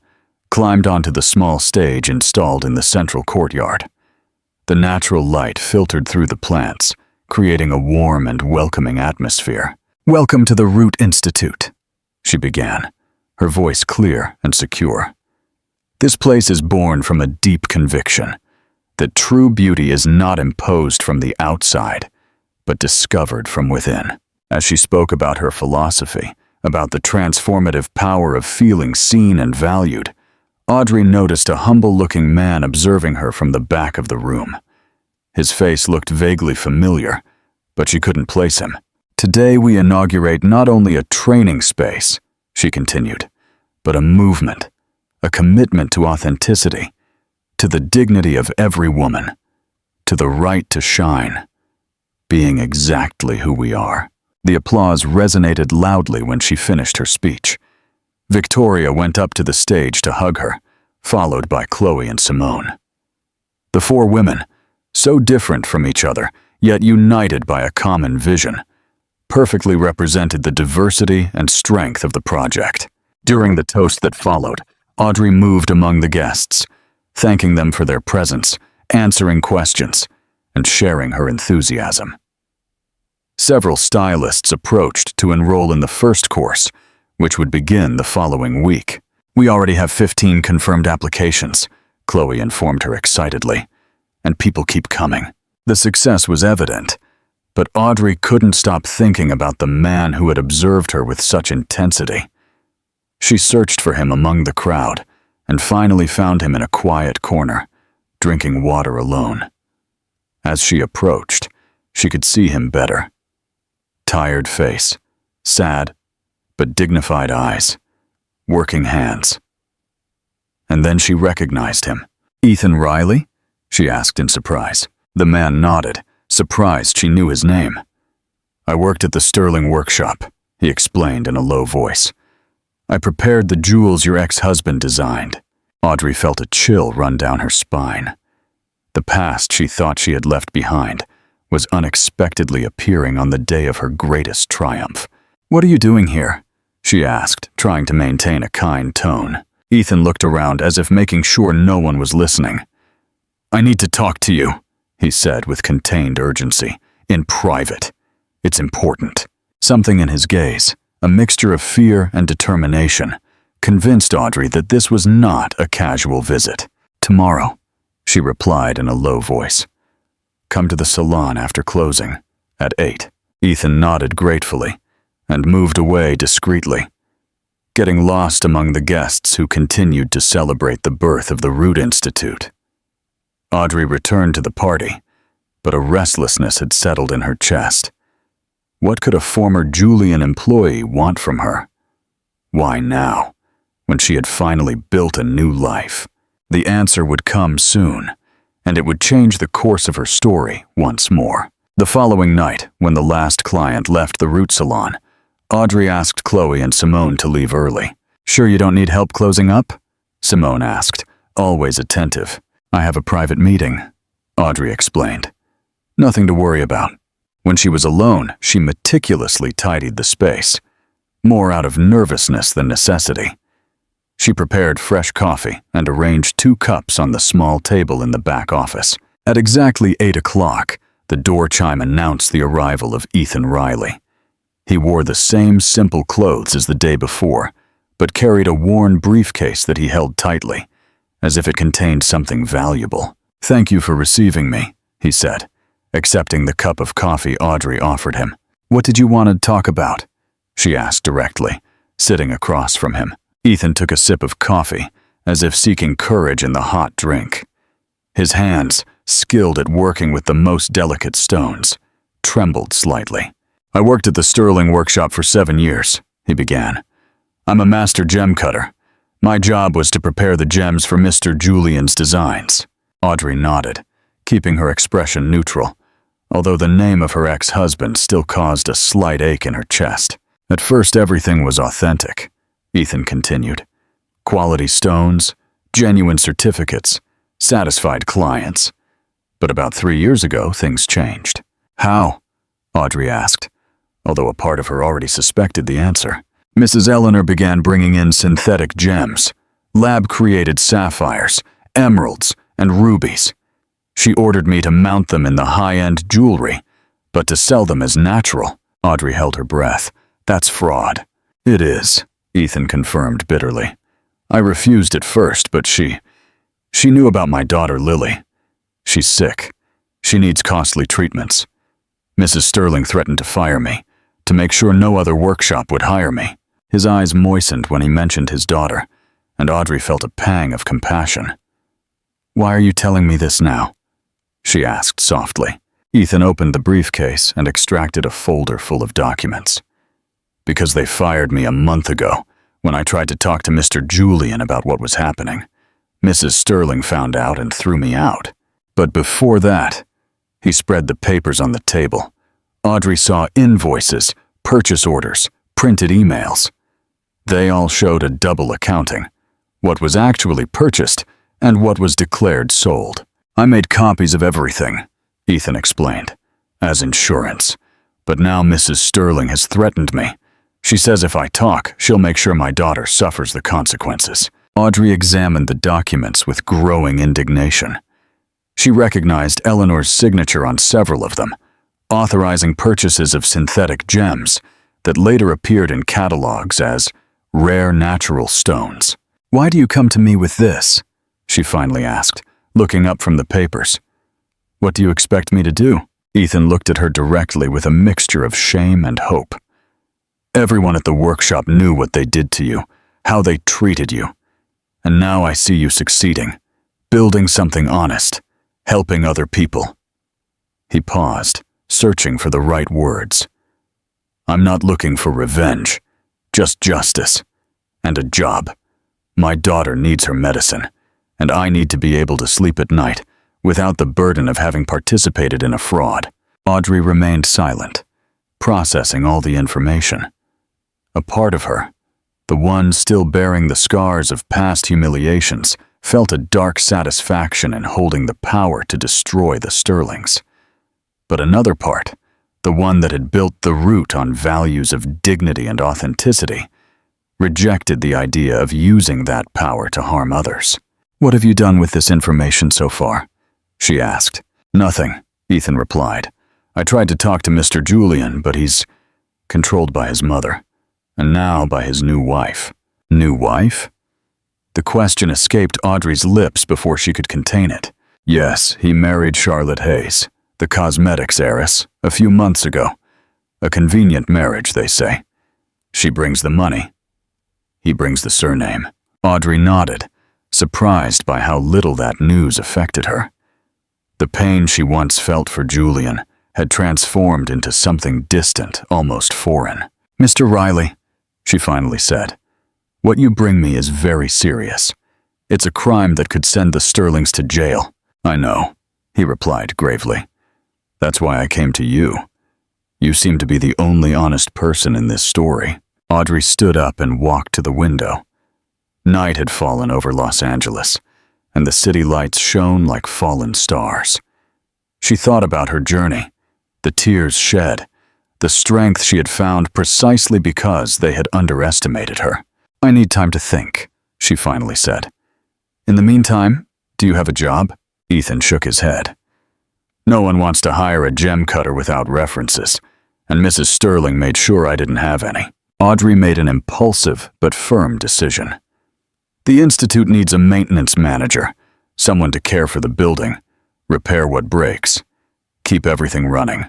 climbed onto the small stage installed in the central courtyard. The natural light filtered through the plants, creating a warm and welcoming atmosphere. "Welcome to the Root Institute," she began, her voice clear and secure. This place is born from a deep conviction that true beauty is not imposed from the outside, but discovered from within. As she spoke about her philosophy, about the transformative power of feeling seen and valued, Audrey noticed a humble-looking man observing her from the back of the room. His face looked vaguely familiar, but she couldn't place him. "Today we inaugurate not only a training space," she continued, "but a movement, a commitment to authenticity, to the dignity of every woman, to the right to shine, being exactly who we are." The applause resonated loudly when she finished her speech. Victoria went up to the stage to hug her, followed by Chloe and Simone. The four women, so different from each other, yet united by a common vision, perfectly represented the diversity and strength of the project. During the toast that followed, Audrey moved among the guests, thanking them for their presence, answering questions, and sharing her enthusiasm. Several stylists approached to enroll in the first course, which would begin the following week. "We already have 15 confirmed applications," Chloe informed her excitedly, "and people keep coming." The success was evident, but Audrey couldn't stop thinking about the man who had observed her with such intensity. She searched for him among the crowd and finally found him in a quiet corner, drinking water alone. As she approached, she could see him better. Tired face, sad but dignified eyes, working hands. And then she recognized him. "Ethan Riley?" she asked in surprise. The man nodded, surprised she knew his name. "I worked at the Sterling workshop," he explained in a low voice. "I prepared the jewels your ex-husband designed." Audrey felt a chill run down her spine. The past she thought she had left behind was unexpectedly appearing on the day of her greatest triumph. "What are you doing here?" she asked, trying to maintain a kind tone. Ethan looked around as if making sure no one was listening. "I need to talk to you," he said with contained urgency. "In private. It's important." Something in his gaze, a mixture of fear and determination, convinced Audrey that this was not a casual visit. "Tomorrow," she replied in a low voice. "Come to the salon after closing, at 8. Ethan nodded gratefully and moved away discreetly, getting lost among the guests who continued to celebrate the birth of the Root Institute. Audrey returned to the party, but a restlessness had settled in her chest. What could a former Julian employee want from her? Why now, when she had finally built a new life? The answer would come soon, and it would change the course of her story once more. The following night, when the last client left the Root Salon, Audrey asked Chloe and Simone to leave early. "Sure you don't need help closing up?" Simone asked, always attentive. "I have a private meeting," Audrey explained. "Nothing to worry about." When she was alone, she meticulously tidied the space, more out of nervousness than necessity. She prepared fresh coffee and arranged 2 cups on the small table in the back office. At exactly 8 o'clock, the door chime announced the arrival of Ethan Riley. He wore the same simple clothes as the day before, but carried a worn briefcase that he held tightly, as if it contained something valuable. "Thank you for receiving me," he said, accepting the cup of coffee Audrey offered him. "What did you want to talk about?" she asked directly, sitting across from him. Ethan took a sip of coffee, as if seeking courage in the hot drink. His hands, skilled at working with the most delicate stones, trembled slightly. "I worked at the Sterling workshop for 7 years, he began. "I'm a master gem cutter. My job was to prepare the gems for Mr. Julian's designs." Audrey nodded, keeping her expression neutral, although the name of her ex-husband still caused a slight ache in her chest. "At first everything was authentic," Ethan continued. "Quality stones, genuine certificates, satisfied clients. But about 3 years ago, things changed." "How?" Audrey asked, although a part of her already suspected the answer. "Mrs. Eleanor began bringing in synthetic gems, lab-created sapphires, emeralds, and rubies. She ordered me to mount them in the high-end jewelry, but to sell them as natural." Audrey held her breath. "That's fraud." "It is," Ethan confirmed bitterly. I refused at first, but she knew about my daughter Lily. She's sick. She needs costly treatments. Mrs. Sterling threatened to fire me, to make sure no other workshop would hire me. His eyes moistened when he mentioned his daughter, and Audrey felt a pang of compassion. "Why are you telling me this now?" she asked softly. Ethan opened the briefcase and extracted a folder full of documents. "Because they fired me a month ago when I tried to talk to Mr. Julian about what was happening. Mrs. Sterling found out and threw me out. But before that," he spread the papers on the table. Audrey saw invoices, purchase orders, printed emails. They all showed a double accounting, what was actually purchased and what was declared sold. "I made copies of everything," Ethan explained, "as insurance. But now Mrs. Sterling has threatened me. She says if I talk, she'll make sure my daughter suffers the consequences." Audrey examined the documents with growing indignation. She recognized Eleanor's signature on several of them, authorizing purchases of synthetic gems that later appeared in catalogs as rare natural stones. "Why do you come to me with this?" she finally asked, looking up from the papers. "What do you expect me to do?" Ethan looked at her directly with a mixture of shame and hope. "Everyone at the workshop knew what they did to you, how they treated you. And now I see you succeeding, building something honest, helping other people." He paused, searching for the right words. "I'm not looking for revenge, just justice and a job. My daughter needs her medicine, and I need to be able to sleep at night without the burden of having participated in a fraud." Audrey remained silent, processing all the information. A part of her, the one still bearing the scars of past humiliations, felt a dark satisfaction in holding the power to destroy the Sterlings. But another part, the one that had built the root on values of dignity and authenticity, rejected the idea of using that power to harm others. "What have you done with this information so far?" she asked. "Nothing," Ethan replied. "I tried to talk to Mr. Julian, but he's controlled by his mother, and now by his new wife." "New wife?" The question escaped Audrey's lips before she could contain it. "Yes, he married Charlotte Hayes, the cosmetics heiress, a few months ago. A convenient marriage, they say. She brings the money. He brings the surname." Audrey nodded, surprised by how little that news affected her. The pain she once felt for Julian had transformed into something distant, almost foreign. "Mr. Riley," she finally said, "what you bring me is very serious. It's a crime that could send the Sterlings to jail." "I know," he replied gravely. "That's why I came to you. You seem to be the only honest person in this story." Audrey stood up and walked to the window. Night had fallen over Los Angeles, and the city lights shone like fallen stars. She thought about her journey, the tears shed, the strength she had found precisely because they had underestimated her. "I need time to think," she finally said. "In the meantime, do you have a job?" Ethan shook his head. "No one wants to hire a gem cutter without references, and Mrs. Sterling made sure I didn't have any." Audrey made an impulsive but firm decision. "The Institute needs a maintenance manager, someone to care for the building, repair what breaks, keep everything running.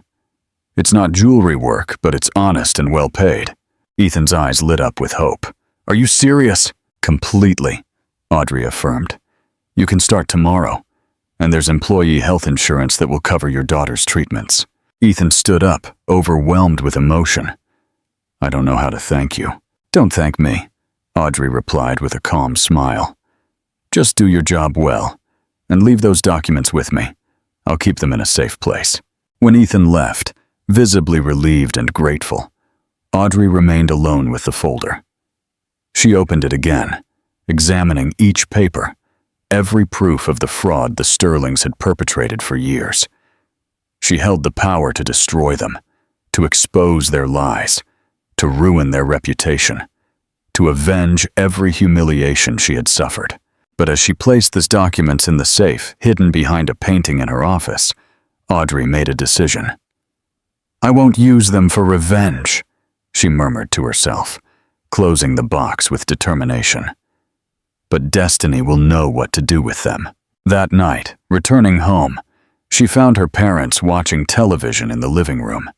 It's not jewelry work, but it's honest and well paid." Ethan's eyes lit up with hope. "Are you serious?" "Completely," Audrey affirmed. "You can start tomorrow, and there's employee health insurance that will cover your daughter's treatments." Ethan stood up, overwhelmed with emotion. "I don't know how to thank you." "Don't thank me," Audrey replied with a calm smile. "Just do your job well, and leave those documents with me. I'll keep them in a safe place." When Ethan left, visibly relieved and grateful, Audrey remained alone with the folder. She opened it again, examining each paper, every proof of the fraud the Sterlings had perpetrated for years. She held the power to destroy them, to expose their lies, to ruin their reputation, to avenge every humiliation she had suffered. But as she placed these documents in the safe hidden behind a painting in her office, Audrey made a decision. "I won't use them for revenge," she murmured to herself, closing the box with determination. but destiny will know what to do with them. That night, returning home, she found her parents watching television in the living room.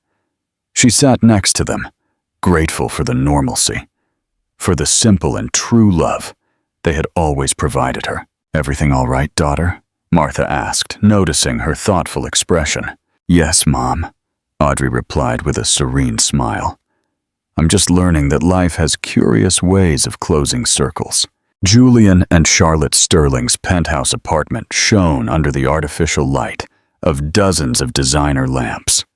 She sat next to them, grateful for the normalcy, for the simple and true love they had always provided her. "Everything all right, daughter?" Martha asked, noticing her thoughtful expression. "Yes, Mom," Audrey replied with a serene smile. "I'm just learning that life has curious ways of closing circles." Julian and Charlotte Sterling's penthouse apartment shone under the artificial light of dozens of designer lamps.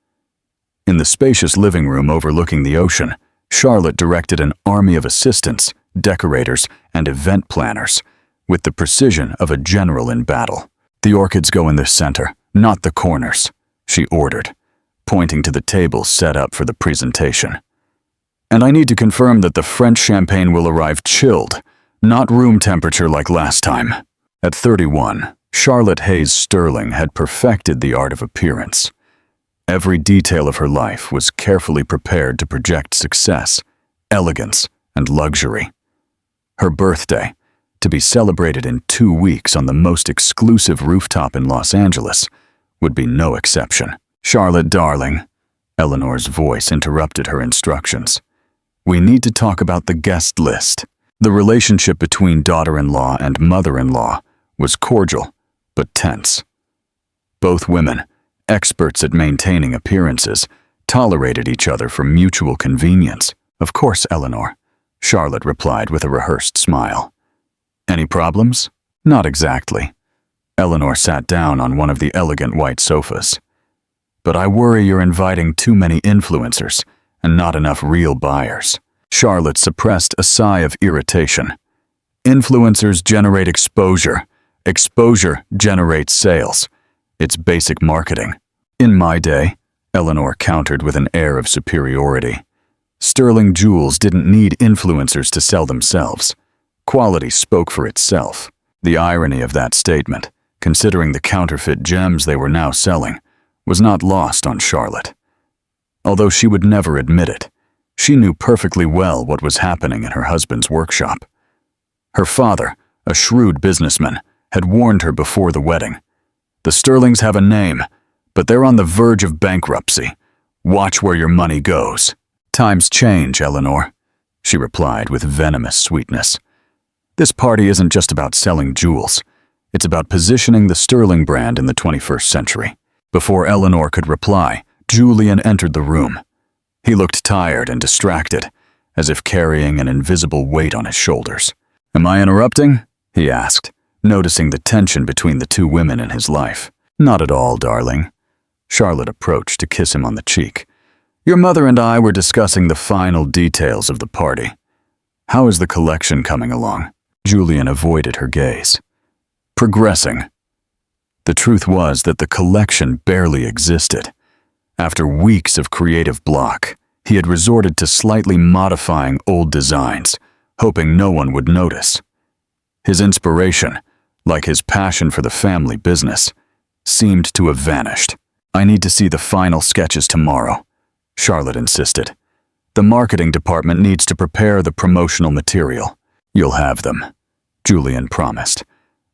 In the spacious living room overlooking the ocean, Charlotte directed an army of assistants, decorators, and event planners with the precision of a general in battle. "The orchids go in the center, not the corners," she ordered, pointing to the tables set up for the presentation. "And I need to confirm that the French champagne will arrive chilled, not room temperature like last time." At 31, Charlotte Hayes Sterling had perfected the art of appearance. Every detail of her life was carefully prepared to project success, elegance, and luxury. Her birthday, to be celebrated in 2 weeks on the most exclusive rooftop in Los Angeles, would be no exception. "Charlotte, darling," Eleanor's voice interrupted her instructions. "We need to talk about the guest list." The relationship between daughter-in-law and mother-in-law was cordial, but tense. Both women, experts at maintaining appearances, tolerated each other for mutual convenience. "Of course, Eleanor," Charlotte replied with a rehearsed smile. "Any problems?" "Not exactly." Eleanor sat down on one of the elegant white sofas. "But I worry you're inviting too many influencers and not enough real buyers." Charlotte suppressed a sigh of irritation. "Influencers generate exposure. Exposure generates sales. It's basic marketing." "In my day," Eleanor countered with an air of superiority, "Sterling Jewels didn't need influencers to sell themselves. Quality spoke for itself." The irony of that statement, considering the counterfeit gems they were now selling, was not lost on Charlotte. Although she would never admit it, she knew perfectly well what was happening in her husband's workshop. Her father, a shrewd businessman, had warned her before the wedding. "The Sterlings have a name, but they're on the verge of bankruptcy. Watch where your money goes." "Times change, Eleanor," she replied with venomous sweetness. "This party isn't just about selling jewels. It's about positioning the Sterling brand in the 21st century." Before Eleanor could reply, Julian entered the room. He looked tired and distracted, as if carrying an invisible weight on his shoulders. "Am I interrupting?" he asked, noticing the tension between the two women in his life. "Not at all, darling." Charlotte approached to kiss him on the cheek. "Your mother and I were discussing the final details of the party. How is the collection coming along?" Julian avoided her gaze. "Progressing." The truth was that the collection barely existed. After weeks of creative block, he had resorted to slightly modifying old designs, hoping no one would notice. His inspiration, like his passion for the family business, seemed to have vanished. "I need to see the final sketches tomorrow," Charlotte insisted. "The marketing department needs to prepare the promotional material." "You'll have them," Julian promised,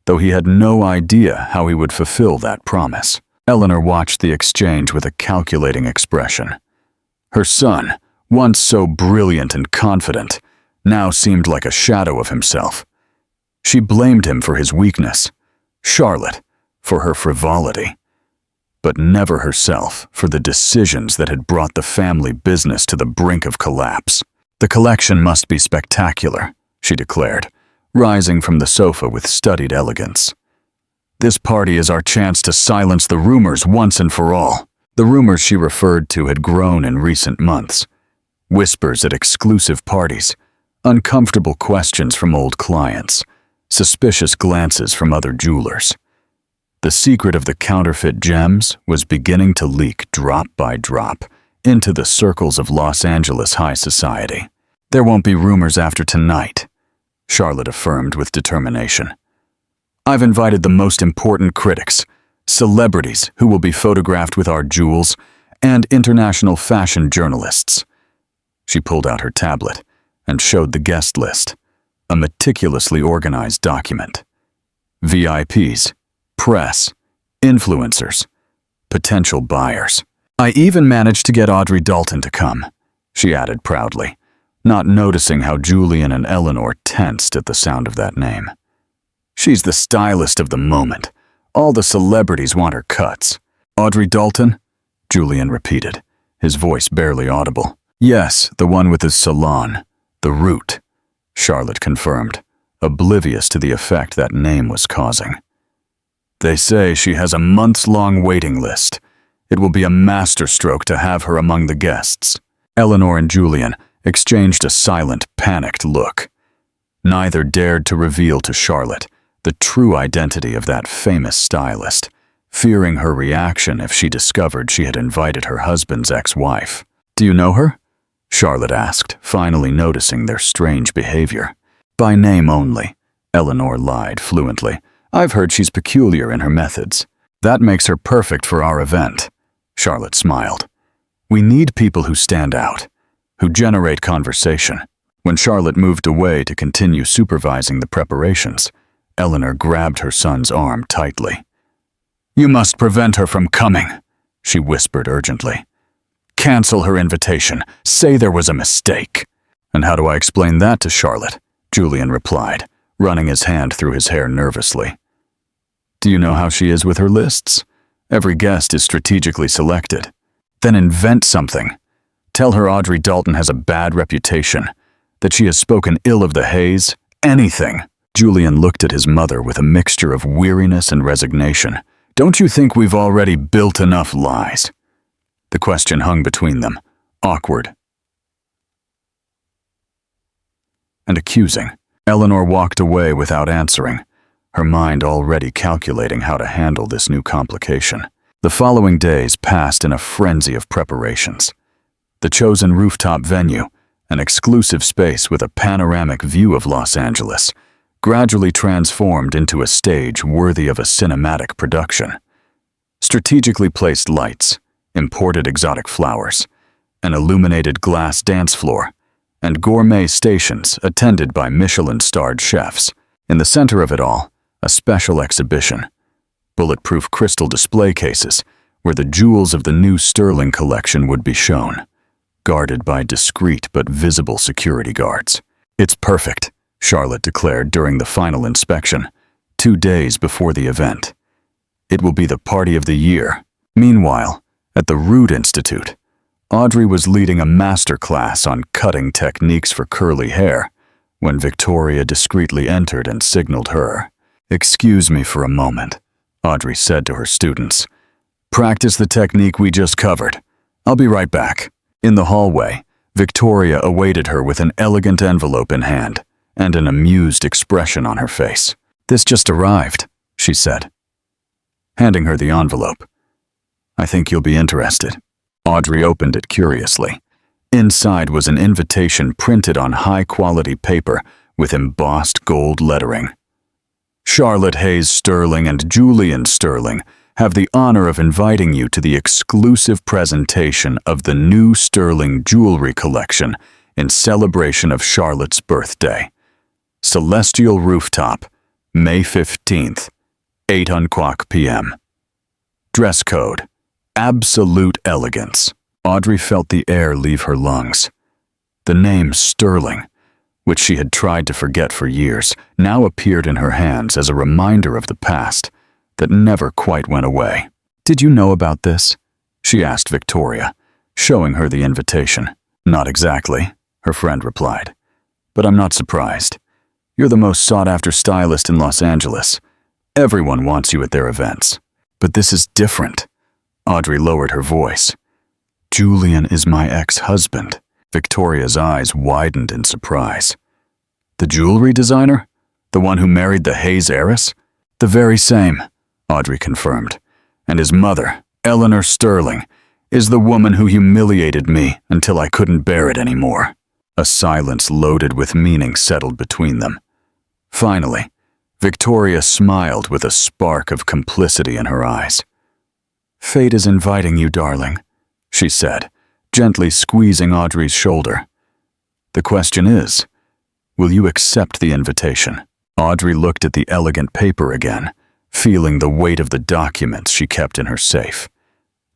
though he had no idea how he would fulfill that promise. Eleanor watched the exchange with a calculating expression. Her son, once so brilliant and confident, now seemed like a shadow of himself. She blamed him for his weakness, Charlotte for her frivolity, but never herself for the decisions that had brought the family business to the brink of collapse. "The collection must be spectacular," she declared, rising from the sofa with studied elegance. "This party is our chance to silence the rumors once and for all." The rumors she referred to had grown in recent months. Whispers at exclusive parties, uncomfortable questions from old clients, suspicious glances from other jewelers. The secret of the counterfeit gems was beginning to leak drop by drop into the circles of Los Angeles high society. "There won't be rumors after tonight," Charlotte affirmed with determination. "I've invited the most important critics, celebrities who will be photographed with our jewels, and international fashion journalists." She pulled out her tablet and showed the guest list. a meticulously organized document. VIPs, press, influencers, potential buyers. I even managed to get Audrey Dalton to come, she added proudly, not noticing how Julian and Eleanor tensed at the sound of that name. She's the stylist of the moment. All the celebrities want her cuts. Audrey Dalton? Julian repeated, his voice barely audible. Yes, the one with his salon, The Root, Charlotte confirmed, oblivious to the effect that name was causing. They say she has a months-long waiting list. It will be a masterstroke to have her among the guests. Eleanor and Julian exchanged a silent, panicked look. Neither dared to reveal to Charlotte the true identity of that famous stylist, fearing her reaction if she discovered she had invited her husband's ex-wife. Do you know her? Charlotte asked, finally noticing their strange behavior. By name only, Eleanor lied fluently. I've heard she's peculiar in her methods. That makes her perfect for our event, Charlotte smiled. We need people who stand out, who generate conversation. When Charlotte moved away to continue supervising the preparations, Eleanor grabbed her son's arm tightly. You must prevent her from coming, she whispered urgently. Cancel her invitation. Say there was a mistake. And how do I explain that to Charlotte? Julian replied, running his hand through his hair nervously. Do you know how she is with her lists? Every guest is strategically selected. Then invent something. Tell her Audrey Dalton has a bad reputation, that she has spoken ill of the Hays, anything. Julian looked at his mother with a mixture of weariness and resignation. Don't you think we've already built enough lies? The question hung between them, awkward and accusing. Eleanor walked away without answering, her mind already calculating how to handle this new complication. The following days passed in a frenzy of preparations. The chosen rooftop venue, an exclusive space with a panoramic view of Los Angeles, gradually transformed into a stage worthy of a cinematic production. Strategically placed lights, imported exotic flowers, an illuminated glass dance floor, and gourmet stations attended by Michelin-starred chefs. In the center of it all, a special exhibition, bulletproof crystal display cases where the jewels of the new Sterling collection would be shown, guarded by discreet but visible security guards. It's perfect, Charlotte declared during the final inspection, 2 days before the event. It will be the party of the year. Meanwhile, at the Root Institute, Audrey was leading a master class on cutting techniques for curly hair when Victoria discreetly entered and signaled her. Excuse me for a moment, Audrey said to her students. Practice the technique we just covered. I'll be right back. In the hallway, Victoria awaited her with an elegant envelope in hand and an amused expression on her face. This just arrived, she said, handing her the envelope. I think you'll be interested. Audrey opened it curiously. Inside was an invitation printed on high-quality paper with embossed gold lettering. Charlotte Hays Sterling and Julian Sterling have the honor of inviting you to the exclusive presentation of the new Sterling jewelry collection in celebration of Charlotte's birthday. Celestial Rooftop, May 15th, 8:00 p.m. Dress code, absolute elegance. Audrey felt the air leave her lungs. The name Sterling, which she had tried to forget for years, now appeared in her hands as a reminder of the past that never quite went away. Did you know about this? She asked Victoria, showing her the invitation. Not exactly, her friend replied. But I'm not surprised. You're the most sought-after stylist in Los Angeles. Everyone wants you at their events. But this is different. Audrey lowered her voice. Julian is my ex-husband. Victoria's eyes widened in surprise. The jewelry designer? The one who married the Hays heiress? The very same, Audrey confirmed. And his mother, Eleanor Sterling, is the woman who humiliated me until I couldn't bear it anymore. A silence loaded with meaning settled between them. Finally, Victoria smiled with a spark of complicity in her eyes. Fate is inviting you, darling, she said, gently squeezing Audrey's shoulder. The question is, Will you accept the invitation?" Audrey looked at the elegant paper again, feeling the weight of the documents she kept in her safe.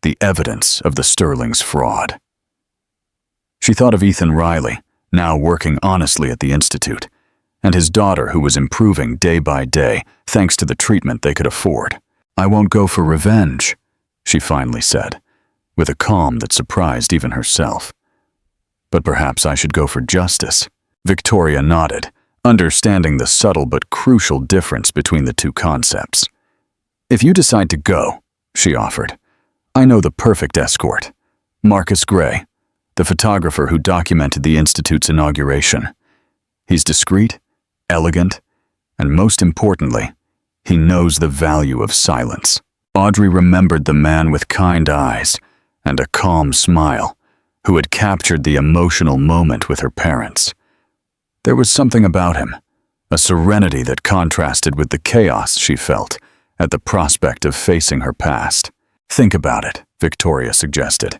The evidence of the Sterling's fraud. She thought of Ethan Riley, now working honestly at the Institute, and his daughter who was improving day by day thanks to the treatment they could afford. "I won't go for revenge," she finally said, with a calm that surprised even herself. "But perhaps I should go for justice." Victoria nodded, understanding the subtle but crucial difference between the two concepts. "If you decide to go," she offered, "I know the perfect escort. Marcus Gray, the photographer who documented the Institute's inauguration. He's discreet, elegant, and most importantly, he knows the value of silence." Audrey remembered the man with kind eyes and a calm smile who had captured the emotional moment with her parents. There was something about him, a serenity that contrasted with the chaos she felt at the prospect of facing her past. "Think about it," Victoria suggested.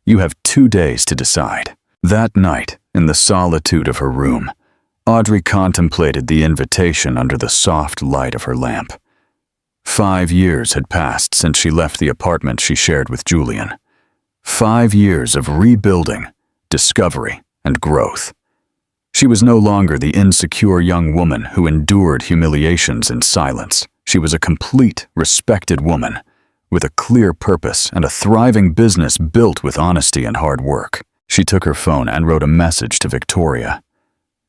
"You have 2 days to decide." That night, in the solitude of her room, Audrey contemplated the invitation under the soft light of her lamp. 5 years had passed since she left the apartment she shared with Julian. 5 years of rebuilding, discovery, and growth. She was no longer the insecure young woman who endured humiliations in silence. She was a complete, respected woman, with a clear purpose and a thriving business built with honesty and hard work. She took her phone and wrote a message to Victoria.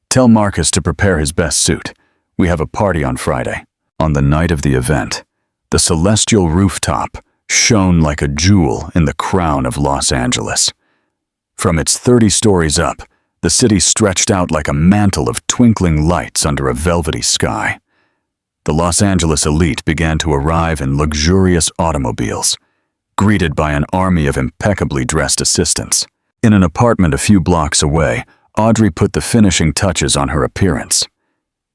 "Tell Marcus to prepare his best suit. We have a party on Friday." On the night of the event, the celestial rooftop shone like a jewel in the crown of Los Angeles. From its 30 stories up, the city stretched out like a mantle of twinkling lights under a velvety sky. The Los Angeles elite began to arrive in luxurious automobiles, greeted by an army of impeccably dressed assistants. In an apartment a few blocks away, Audrey put the finishing touches on her appearance.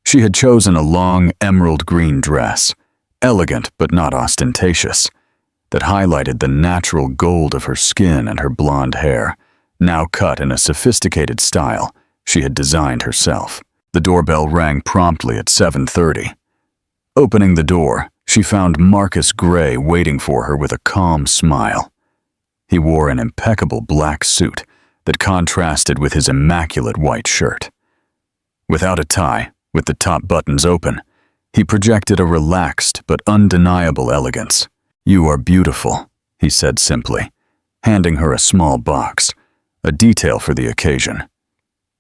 She had chosen a long emerald green dress, elegant but not ostentatious, that highlighted the natural gold of her skin and her blonde hair, now cut in a sophisticated style she had designed herself. The doorbell rang promptly at 7:30. Opening the door, she found Marcus Gray waiting for her with a calm smile. He wore an impeccable black suit that contrasted with his immaculate white shirt. Without a tie, with the top buttons open, he projected a relaxed but undeniable elegance. "You are beautiful," he said simply, handing her a small box, a detail for the occasion.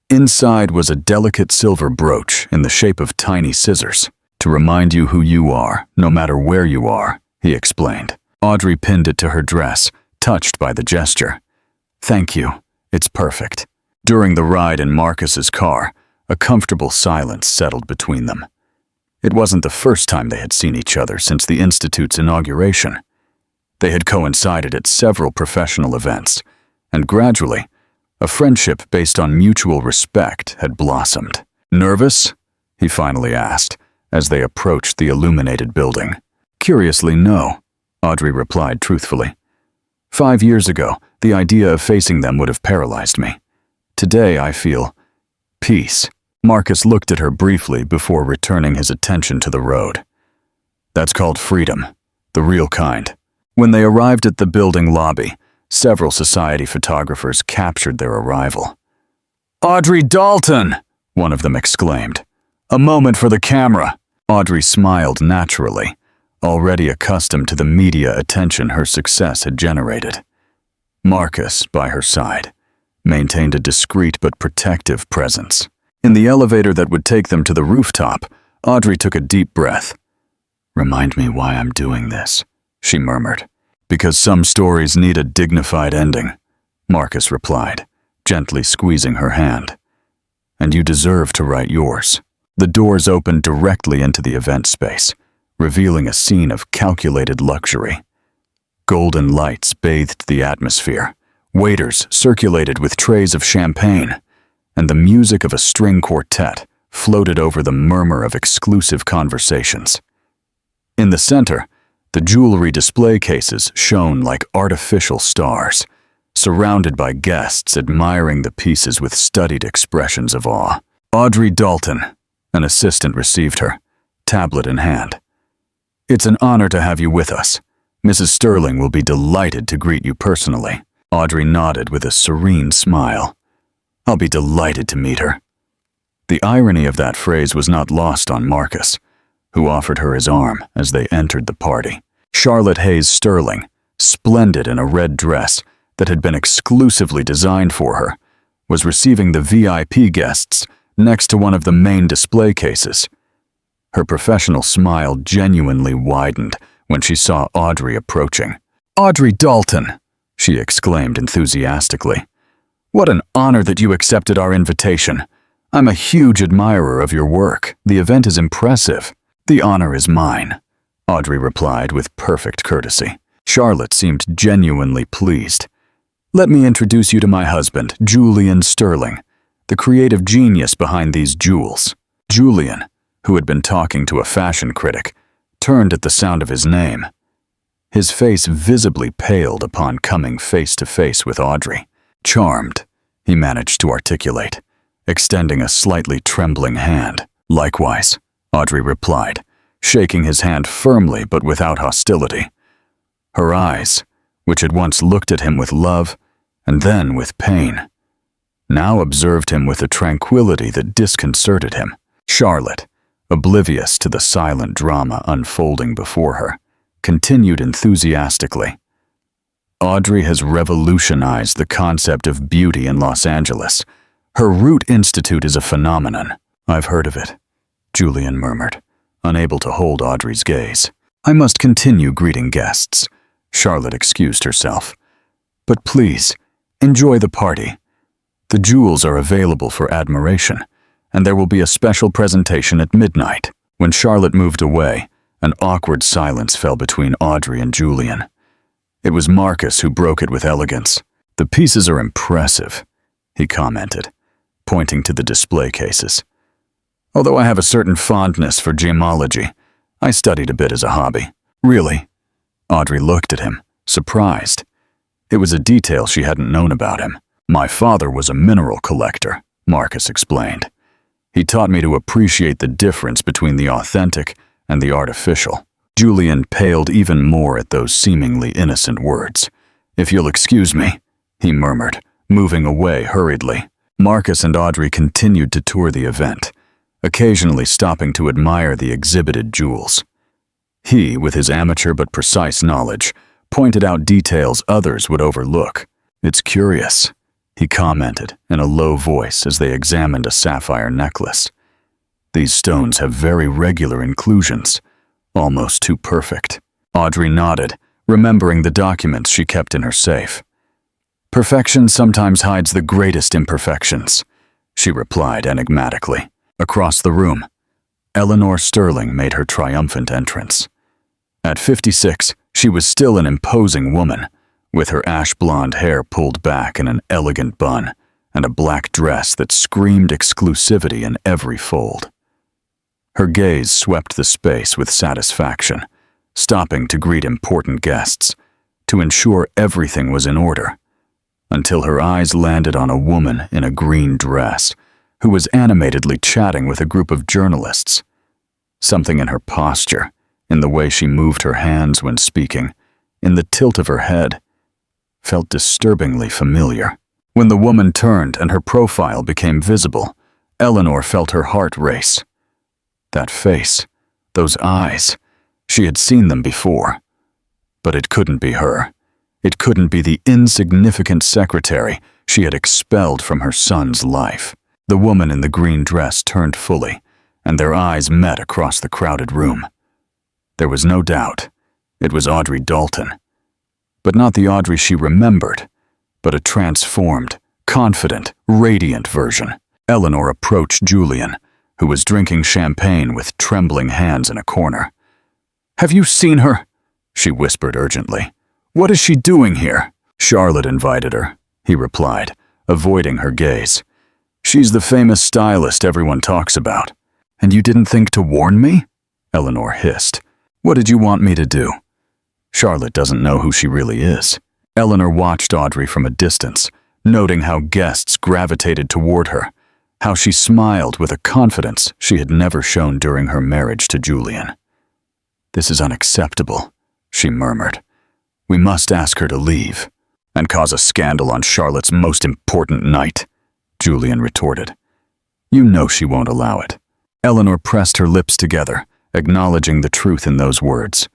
Inside was a delicate silver brooch in the shape of tiny scissors. "To remind you who you are, no matter where you are," he explained. Audrey pinned it to her dress, touched by the gesture. "Thank you. It's perfect." During the ride in Marcus's car, a comfortable silence settled between them. It wasn't the first time they had seen each other since the Institute's inauguration. They had coincided at several professional events, and gradually, a friendship based on mutual respect had blossomed. "Nervous?" he finally asked, as they approached the illuminated building. "Curiously, no," Audrey replied truthfully. 5 years ago, the idea of facing them would have paralyzed me. Today, I feel peace. Marcus looked at her briefly before returning his attention to the road. "That's called freedom, the real kind." When they arrived at the building lobby, several society photographers captured their arrival. "Audrey Dalton!" one of them exclaimed. "A moment for the camera." Audrey smiled naturally, already accustomed to the media attention her success had generated. Marcus, by her side, maintained a discreet but protective presence. In the elevator that would take them to the rooftop, Audrey took a deep breath. "Remind me why I'm doing this," she murmured. "Because some stories need a dignified ending," Marcus replied, gently squeezing her hand. "And you deserve to write yours." The doors opened directly into the event space, revealing a scene of calculated luxury. Golden lights bathed the atmosphere, waiters circulated with trays of champagne, and the music of a string quartet floated over the murmur of exclusive conversations. In the center, the jewelry display cases shone like artificial stars, surrounded by guests admiring the pieces with studied expressions of awe. Audrey Dalton, an assistant received her, tablet in hand. It's an honor to have you with us. Mrs. Sterling will be delighted to greet you personally. Audrey nodded with a serene smile. I'll be delighted to meet her. The irony of that phrase was not lost on Marcus, who offered her his arm as they entered the party. Charlotte Hayes Sterling, splendid in a red dress that had been exclusively designed for her, was receiving the VIP guests next to one of the main display cases. Her professional smile genuinely widened when she saw Audrey approaching. "Audrey Dalton!" she exclaimed enthusiastically. "What an honor that you accepted our invitation. I'm a huge admirer of your work. The event is impressive." "The honor is mine," Audrey replied with perfect courtesy. Charlotte seemed genuinely pleased. "Let me introduce you to my husband, Julian Sterling, the creative genius behind these jewels." Julian, who had been talking to a fashion critic, turned at the sound of his name. His face visibly paled upon coming face to face with Audrey. "Charmed," he managed to articulate, extending a slightly trembling hand. "Likewise," Audrey replied, shaking his hand firmly but without hostility. Her eyes, which had once looked at him with love and then with pain, now observed him with a tranquility that disconcerted him. Charlotte, oblivious to the silent drama unfolding before her, continued enthusiastically. "Audrey has revolutionized the concept of beauty in Los Angeles. Her Root Institute is a phenomenon." "I've heard of it," Julian murmured, unable to hold Audrey's gaze. "I must continue greeting guests." Charlotte excused herself. "But please, enjoy the party. The jewels are available for admiration, and there will be a special presentation at midnight." When Charlotte moved away, an awkward silence fell between Audrey and Julian. It was Marcus who broke it with elegance. "The pieces are impressive," he commented, pointing to the display cases. "Although I have a certain fondness for gemology, I studied a bit as a hobby." "Really?" Audrey looked at him, surprised. It was a detail she hadn't known about him. "My father was a mineral collector," Marcus explained. "He taught me to appreciate the difference between the authentic and the artificial." Julian paled even more at those seemingly innocent words. "If you'll excuse me," he murmured, moving away hurriedly. Marcus and Audrey continued to tour the event, occasionally stopping to admire the exhibited jewels. He, with his amateur but precise knowledge, pointed out details others would overlook. "It's curious," he commented in a low voice as they examined a sapphire necklace. "These stones have very regular inclusions, almost too perfect." Audrey nodded, remembering the documents she kept in her safe. "Perfection sometimes hides the greatest imperfections," she replied enigmatically. Across the room, Eleanor Sterling made her triumphant entrance. At 56, she was still an imposing woman, with her ash-blonde hair pulled back in an elegant bun and a black dress that screamed exclusivity in every fold. Her gaze swept the space with satisfaction, stopping to greet important guests, to ensure everything was in order, until her eyes landed on a woman in a green dress who was animatedly chatting with a group of journalists. Something in her posture, in the way she moved her hands when speaking, in the tilt of her head, felt disturbingly familiar. When the woman turned and her profile became visible, Eleanor felt her heart race. That face, those eyes, she had seen them before. But it couldn't be her. It couldn't be the insignificant secretary she had expelled from her son's life. The woman in the green dress turned fully, and their eyes met across the crowded room. There was no doubt. It was Audrey Dalton. But not the Audrey she remembered, but a transformed, confident, radiant version. Eleanor approached Julian, who was drinking champagne with trembling hands in a corner. "Have you seen her?" she whispered urgently. "What is she doing here?" "Charlotte invited her," he replied, avoiding her gaze. "She's the famous stylist everyone talks about." "And you didn't think to warn me?" Eleanor hissed. "What did you want me to do?" "Charlotte doesn't know who she really is." Eleanor watched Audrey from a distance, noting how guests gravitated toward her, how she smiled with a confidence she had never shown during her marriage to Julian. "This is unacceptable," she murmured. "We must ask her to leave." "And cause a scandal on Charlotte's most important night," Julian retorted. "You know she won't allow it." Eleanor pressed her lips together, acknowledging the truth in those words.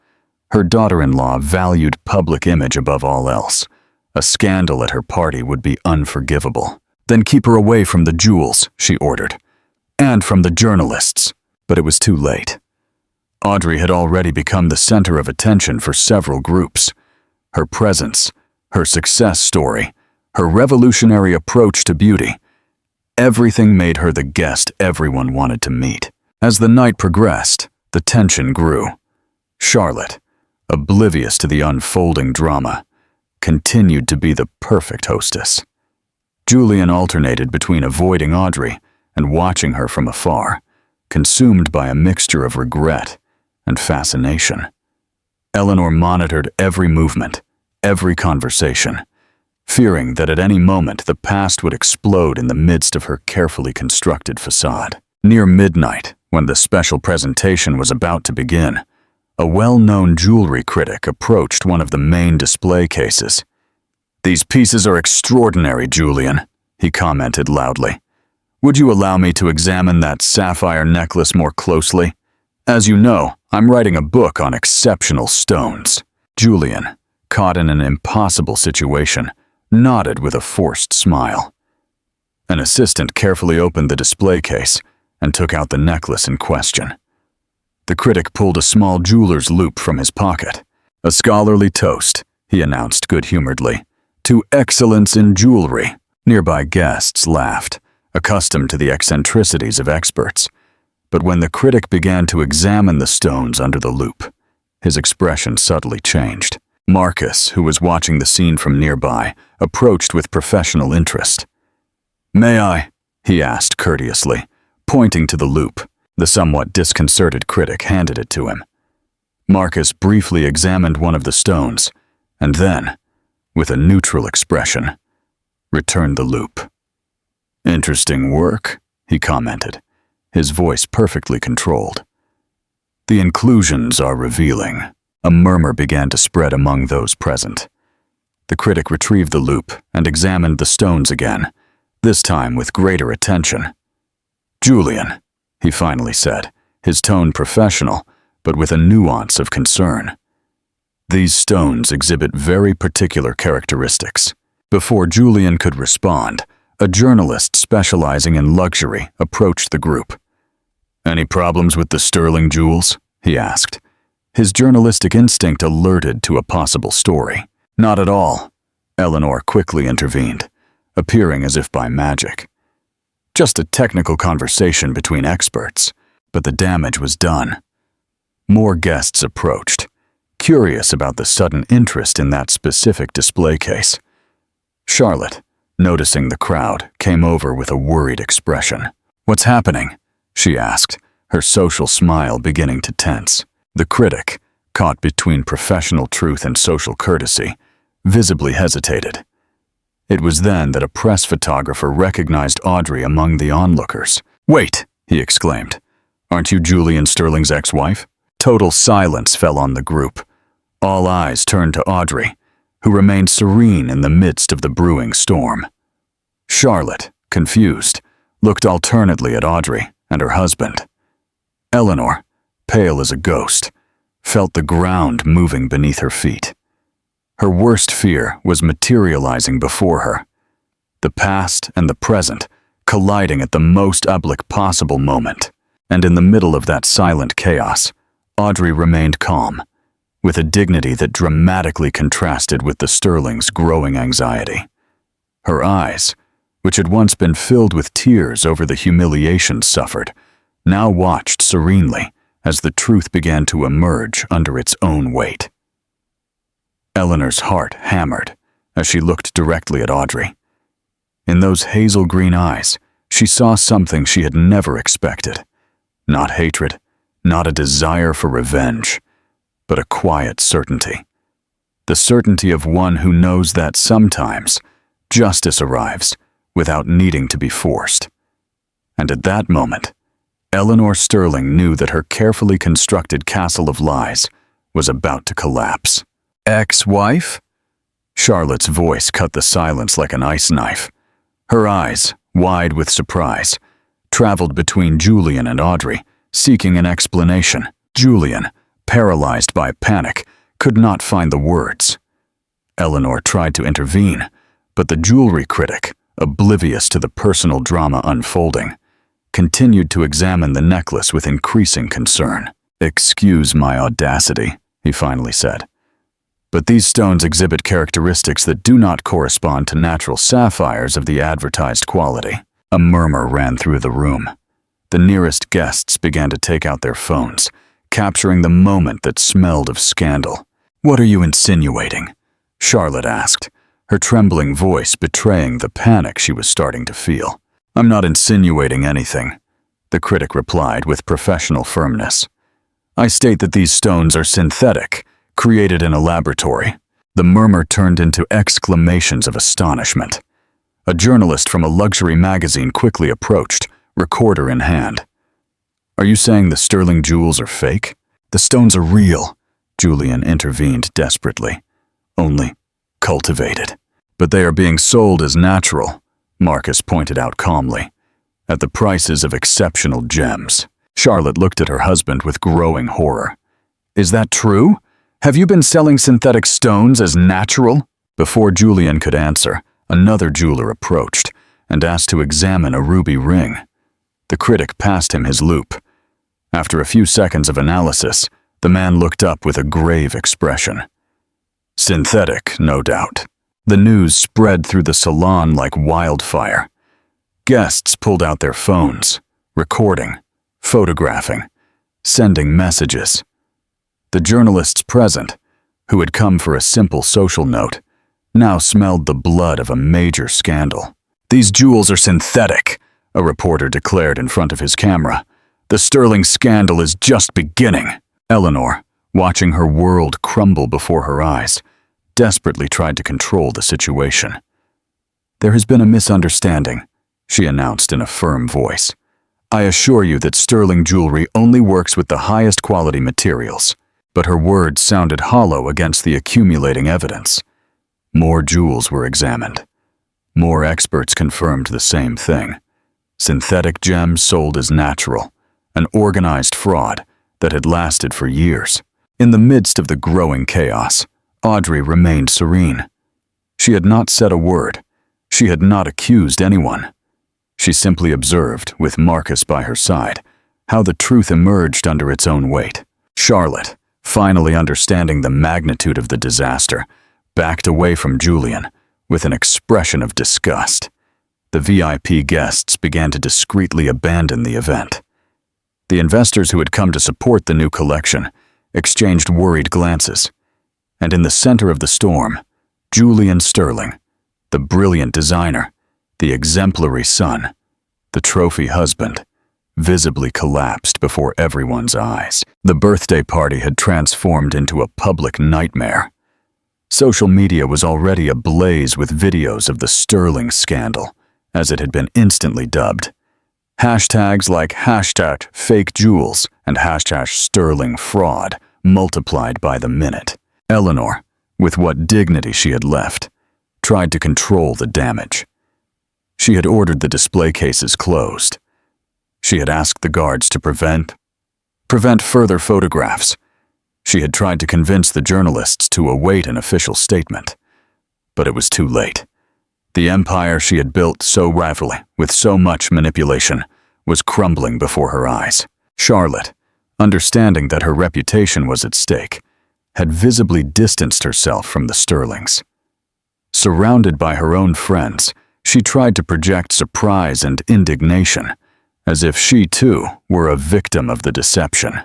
Her daughter-in-law valued public image above all else. A scandal at her party would be unforgivable. "Then keep her away from the jewels," she ordered. "And from the journalists." But it was too late. Audrey had already become the center of attention for several groups. Her presence, her success story, her revolutionary approach to beauty, everything made her the guest everyone wanted to meet. As the night progressed, the tension grew. Charlotte, oblivious to the unfolding drama, continued to be the perfect hostess. Julian alternated between avoiding Audrey and watching her from afar, consumed by a mixture of regret and fascination. Eleanor monitored every movement, every conversation, fearing that at any moment the past would explode in the midst of her carefully constructed facade. Near midnight, when the special presentation was about to begin, a well-known jewelry critic approached one of the main display cases. "These pieces are extraordinary, Julian," he commented loudly. "Would you allow me to examine that sapphire necklace more closely? As you know, I'm writing a book on exceptional stones." Julian, caught in an impossible situation, nodded with a forced smile. An assistant carefully opened the display case and took out the necklace in question. The critic pulled a small jeweler's loupe from his pocket. "A scholarly toast," he announced good-humoredly, "to excellence in jewelry." Nearby guests laughed, accustomed to the eccentricities of experts. But when the critic began to examine the stones under the loupe, his expression subtly changed. Marcus, who was watching the scene from nearby, approached with professional interest. "May I?" he asked courteously, pointing to the loupe. The somewhat disconcerted critic handed it to him. Marcus briefly examined one of the stones, and then, with a neutral expression, returned the loupe. "Interesting work," he commented, his voice perfectly controlled. "The inclusions are revealing." A murmur began to spread among those present. The critic retrieved the loupe and examined the stones again, this time with greater attention. "Julian," he finally said, his tone professional, but with a nuance of concern. "These stones exhibit very particular characteristics." Before Julian could respond, a journalist specializing in luxury approached the group. "Any problems with the sterling jewels?" he asked. His journalistic instinct alerted to a possible story. "Not at all," Eleanor quickly intervened, appearing as if by magic. "Just a technical conversation between experts," but the damage was done. More guests approached, curious about the sudden interest in that specific display case. Charlotte, noticing the crowd, came over with a worried expression. "What's happening?" she asked, her social smile beginning to tense. The critic, caught between professional truth and social courtesy, visibly hesitated. It was then that a press photographer recognized Audrey among the onlookers. "Wait!" he exclaimed. "Aren't you Julian Sterling's ex-wife?" Total silence fell on the group. All eyes turned to Audrey, who remained serene in the midst of the brewing storm. Charlotte, confused, looked alternately at Audrey and her husband. Eleanor, pale as a ghost, felt the ground moving beneath her feet. Her worst fear was materializing before her. The past and the present colliding at the most oblique possible moment. And in the middle of that silent chaos, Audrey remained calm, with a dignity that dramatically contrasted with the Sterling's growing anxiety. Her eyes, which had once been filled with tears over the humiliation suffered, now watched serenely as the truth began to emerge under its own weight. Eleanor's heart hammered as she looked directly at Audrey. In those hazel green eyes, she saw something she had never expected. Not hatred, not a desire for revenge, but a quiet certainty. The certainty of one who knows that sometimes justice arrives without needing to be forced. And at that moment, Eleanor Sterling knew that her carefully constructed castle of lies was about to collapse. Ex-wife? Charlotte's voice cut the silence like an ice knife. Her eyes, wide with surprise, traveled between Julian and Audrey, seeking an explanation. Julian, paralyzed by panic, could not find the words. Eleanor tried to intervene, but the jewelry critic, oblivious to the personal drama unfolding, continued to examine the necklace with increasing concern. "Excuse my audacity," he finally said, "but these stones exhibit characteristics that do not correspond to natural sapphires of the advertised quality." A murmur ran through the room. The nearest guests began to take out their phones, capturing the moment that smelled of scandal. "What are you insinuating?" Charlotte asked, her trembling voice betraying the panic she was starting to feel. "I'm not insinuating anything," the critic replied with professional firmness. "I state that these stones are synthetic, created in a laboratory." The murmur turned into exclamations of astonishment. A journalist from a luxury magazine quickly approached, recorder in hand. "Are you saying the sterling jewels are fake?" "The stones are real," Julian intervened desperately. "Only cultivated." "But they are being sold as natural," Marcus pointed out calmly, "at the prices of exceptional gems." Charlotte looked at her husband with growing horror. "Is that true? Have you been selling synthetic stones as natural?" Before Julian could answer, another jeweler approached and asked to examine a ruby ring. The critic passed him his loupe. After a few seconds of analysis, the man looked up with a grave expression. "Synthetic, no doubt." The news spread through the salon like wildfire. Guests pulled out their phones, recording, photographing, sending messages. The journalists present, who had come for a simple social note, now smelled the blood of a major scandal. "These jewels are synthetic," a reporter declared in front of his camera. "The sterling scandal is just beginning." Eleanor, watching her world crumble before her eyes, desperately tried to control the situation. "There has been a misunderstanding," she announced in a firm voice. "I assure you that sterling jewelry only works with the highest quality materials." But her words sounded hollow against the accumulating evidence. More jewels were examined. More experts confirmed the same thing. Synthetic gems sold as natural, an organized fraud that had lasted for years. In the midst of the growing chaos, Audrey remained serene. She had not said a word. She had not accused anyone. She simply observed, with Marcus by her side, how the truth emerged under its own weight. Charlotte, finally understanding the magnitude of the disaster, backed away from Julian with an expression of disgust. The VIP guests began to discreetly abandon the event. The investors who had come to support the new collection exchanged worried glances. And in the center of the storm, Julian Sterling, the brilliant designer, the exemplary son, the trophy husband, visibly collapsed before everyone's eyes. The birthday party had transformed into a public nightmare. Social media was already ablaze with videos of the Sterling scandal, as it had been instantly dubbed. Hashtags like #FakeJewels and #SterlingFraud multiplied by the minute. Eleanor, with what dignity she had left, tried to control the damage. She had ordered the display cases closed. She had asked the guards to prevent further photographs. She had tried to convince the journalists to await an official statement. But it was too late. The empire she had built so rapidly, with so much manipulation, was crumbling before her eyes. Charlotte, understanding that her reputation was at stake, had visibly distanced herself from the Sterlings. Surrounded by her own friends, she tried to project surprise and indignation, as if she too were a victim of the deception.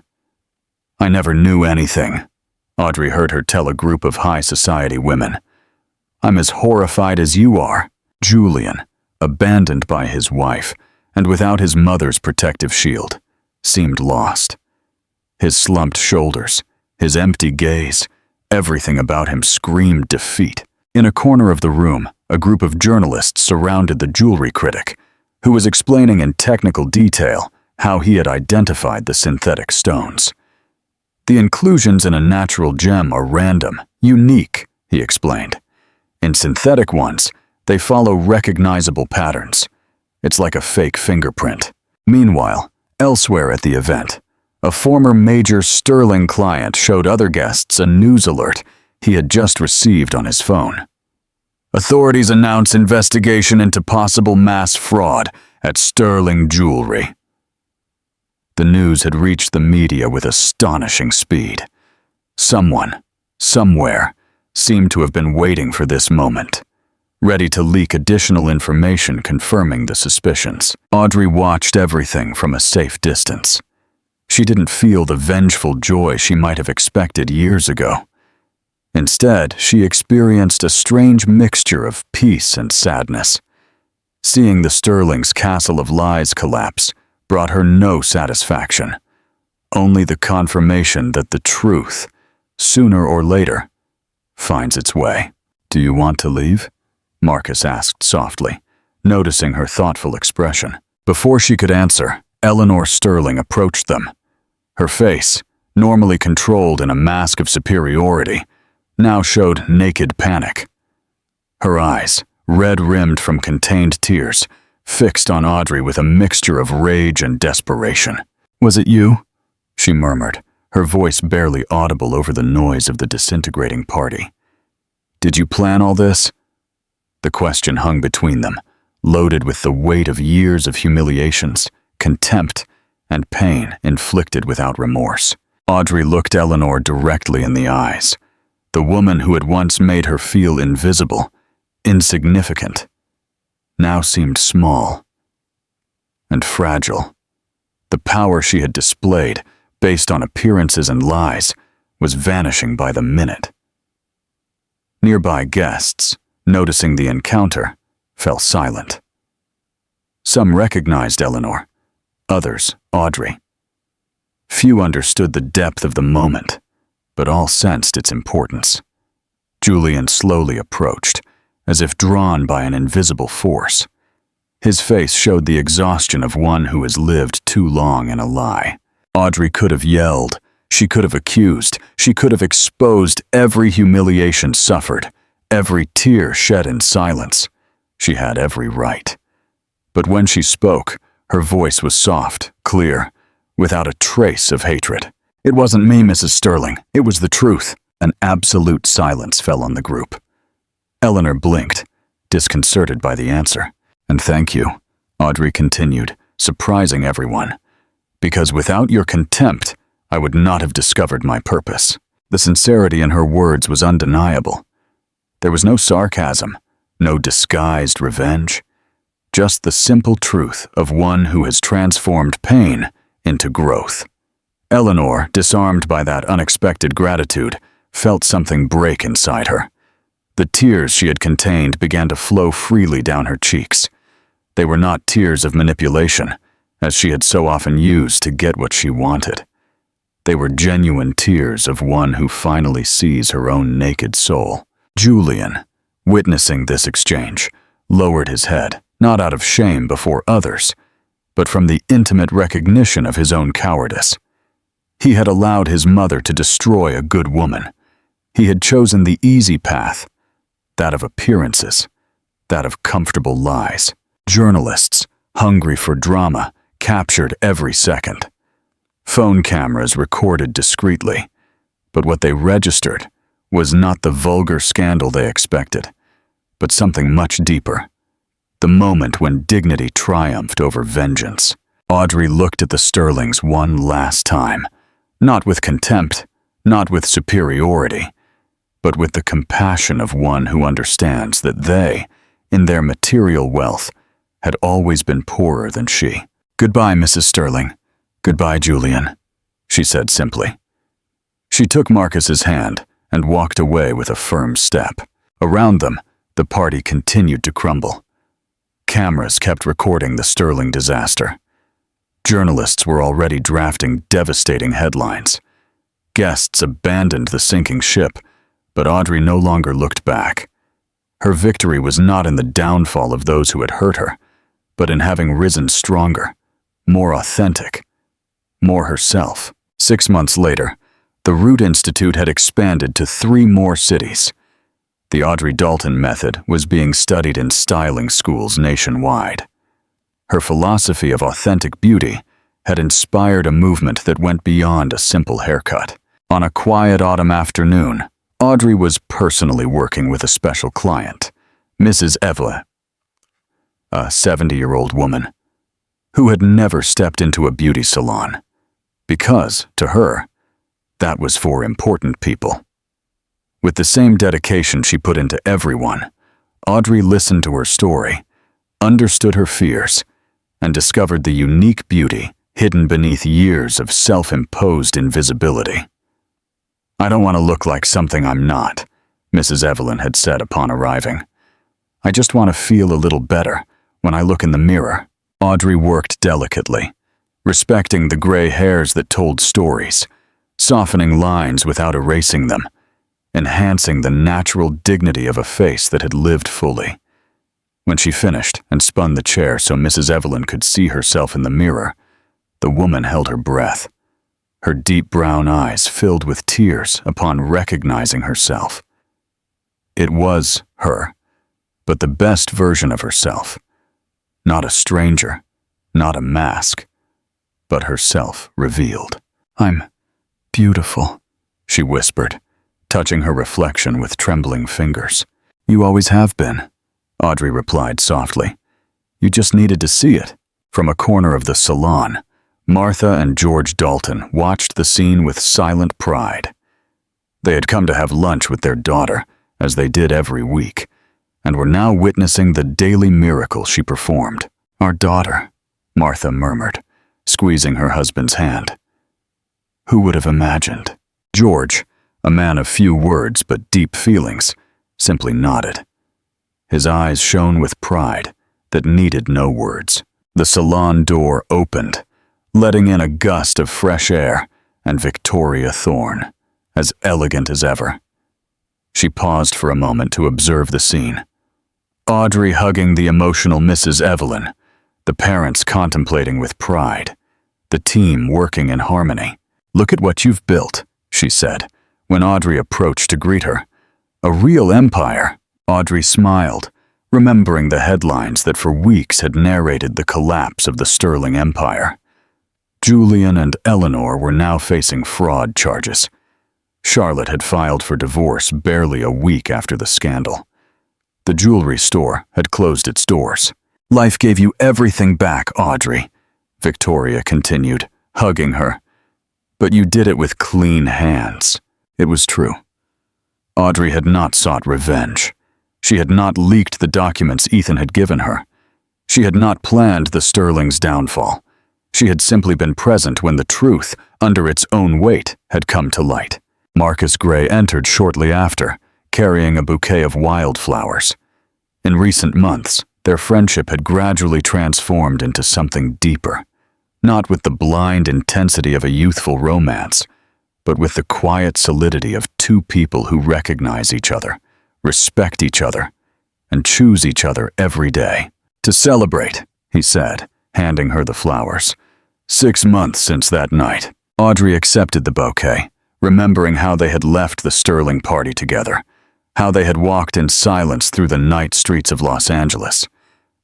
"I never knew anything," Audrey heard her tell a group of high society women. "I'm as horrified as you are." Julian, abandoned by his wife and without his mother's protective shield, seemed lost. His slumped shoulders, his empty gaze, everything about him screamed defeat. In a corner of the room, a group of journalists surrounded the jewelry critic, who was explaining in technical detail how he had identified the synthetic stones. The inclusions in a natural gem are random, unique, he explained. In synthetic ones, they follow recognizable patterns. It's like a fake fingerprint. Meanwhile, elsewhere at the event, a former major Sterling client showed other guests a news alert he had just received on his phone. Authorities announce investigation into possible mass fraud at Sterling Jewelry. The news had reached the media with astonishing speed. Someone, somewhere, seemed to have been waiting for this moment, ready to leak additional information confirming the suspicions. Audrey watched everything from a safe distance. She didn't feel the vengeful joy she might have expected years ago. Instead, she experienced a strange mixture of peace and sadness. Seeing the Sterling's castle of lies collapse brought her no satisfaction, only the confirmation that the truth, sooner or later, finds its way. "Do you want to leave?" Marcus asked softly, noticing her thoughtful expression. Before she could answer, Eleanor Sterling approached them. Her face, normally controlled in a mask of superiority, now showed naked panic. Her eyes, red-rimmed from contained tears, fixed on Audrey with a mixture of rage and desperation. "Was it you?" she murmured, her voice barely audible over the noise of the disintegrating party. "Did you plan all this?" The question hung between them, loaded with the weight of years of humiliations, contempt, and pain inflicted without remorse. Audrey looked Eleanor directly in the eyes. The woman who had once made her feel invisible, insignificant, now seemed small and fragile. The power she had displayed, based on appearances and lies, was vanishing by the minute. Nearby guests, noticing the encounter, fell silent. Some recognized Eleanor, others Audrey. Few understood the depth of the moment, but all sensed its importance. Julian slowly approached, as if drawn by an invisible force. His face showed the exhaustion of one who has lived too long in a lie. Audrey could have yelled, she could have accused, she could have exposed every humiliation suffered, every tear shed in silence. She had every right. But when she spoke, her voice was soft, clear, without a trace of hatred. "It wasn't me, Mrs. Sterling. It was the truth." An absolute silence fell on the group. Eleanor blinked, disconcerted by the answer. "And thank you," Audrey continued, surprising everyone. "Because without your contempt, I would not have discovered my purpose." The sincerity in her words was undeniable. There was no sarcasm, no disguised revenge, just the simple truth of one who has transformed pain into growth. Eleanor, disarmed by that unexpected gratitude, felt something break inside her. The tears she had contained began to flow freely down her cheeks. They were not tears of manipulation, as she had so often used to get what she wanted. They were genuine tears of one who finally sees her own naked soul. Julian, witnessing this exchange, lowered his head, not out of shame before others, but from the intimate recognition of his own cowardice. He had allowed his mother to destroy a good woman. He had chosen the easy path, that of appearances, that of comfortable lies. Journalists, hungry for drama, captured every second. Phone cameras recorded discreetly, but what they registered was not the vulgar scandal they expected, but something much deeper. The moment when dignity triumphed over vengeance. Audrey looked at the Sterlings one last time, not with contempt, not with superiority, but with the compassion of one who understands that they, in their material wealth, had always been poorer than she. "Goodbye, Mrs. Sterling. Goodbye, Julian," she said simply. She took Marcus's hand and walked away with a firm step. Around them, the party continued to crumble. Cameras kept recording the Sterling disaster. Journalists were already drafting devastating headlines. Guests abandoned the sinking ship, but Audrey no longer looked back. Her victory was not in the downfall of those who had hurt her, but in having risen stronger, more authentic, more herself. 6 months later, the Root Institute had expanded to 3 more cities. The Audrey Dalton method was being studied in styling schools nationwide. Her philosophy of authentic beauty had inspired a movement that went beyond a simple haircut. On a quiet autumn afternoon, Audrey was personally working with a special client, Mrs. Evelyn, a 70-year-old woman who had never stepped into a beauty salon because, to her, that was for important people. With the same dedication she put into everyone, Audrey listened to her story, understood her fears, and discovered the unique beauty hidden beneath years of self-imposed invisibility. "I don't want to look like something I'm not," Mrs. Evelyn had said upon arriving. "I just want to feel a little better when I look in the mirror." Audrey worked delicately, respecting the gray hairs that told stories, softening lines without erasing them, enhancing the natural dignity of a face that had lived fully. When she finished and spun the chair so Mrs. Evelyn could see herself in the mirror, the woman held her breath, her deep brown eyes filled with tears upon recognizing herself. It was her, but the best version of herself. Not a stranger, not a mask, but herself revealed. "I'm beautiful," she whispered, touching her reflection with trembling fingers. "You always have been," Audrey replied softly. "You just needed to see it." From a corner of the salon, Martha and George Dalton watched the scene with silent pride. They had come to have lunch with their daughter, as they did every week, and were now witnessing the daily miracle she performed. "Our daughter," Martha murmured, squeezing her husband's hand. "Who would have imagined?" George, a man of few words but deep feelings, simply nodded. His eyes shone with pride that needed no words. The salon door opened, letting in a gust of fresh air and Victoria Thorne, as elegant as ever. She paused for a moment to observe the scene. Audrey hugging the emotional Mrs. Evelyn, the parents contemplating with pride, the team working in harmony. "Look at what you've built," she said, when Audrey approached to greet her. "A real empire." Audrey smiled, remembering the headlines that for weeks had narrated the collapse of the Sterling Empire. Julian and Eleanor were now facing fraud charges. Charlotte had filed for divorce barely a week after the scandal. The jewelry store had closed its doors. "Life gave you everything back, Audrey," Victoria continued, hugging her. "But you did it with clean hands." It was true. Audrey had not sought revenge. She had not leaked the documents Ethan had given her. She had not planned the Sterling's downfall. She had simply been present when the truth, under its own weight, had come to light. Marcus Gray entered shortly after, carrying a bouquet of wildflowers. In recent months, their friendship had gradually transformed into something deeper, not with the blind intensity of a youthful romance, but with the quiet solidity of two people who recognize each other, respect each other, and choose each other every day. "To celebrate," he said, handing her the flowers. 6 months since that night. Audrey accepted the bouquet, remembering how they had left the Sterling party together, how they had walked in silence through the night streets of Los Angeles,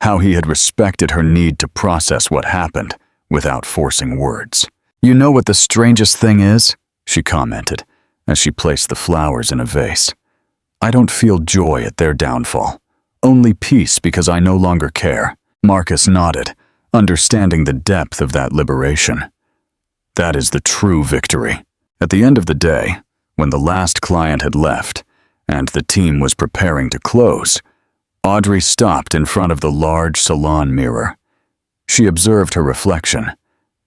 how he had respected her need to process what happened without forcing words. "You know what the strangest thing is?" she commented, as she placed the flowers in a vase. "I don't feel joy at their downfall, only peace because I no longer care." Marcus nodded, understanding the depth of that liberation. That is the true victory. At the end of the day, when the last client had left, and the team was preparing to close, Audrey stopped in front of the large salon mirror. She observed her reflection,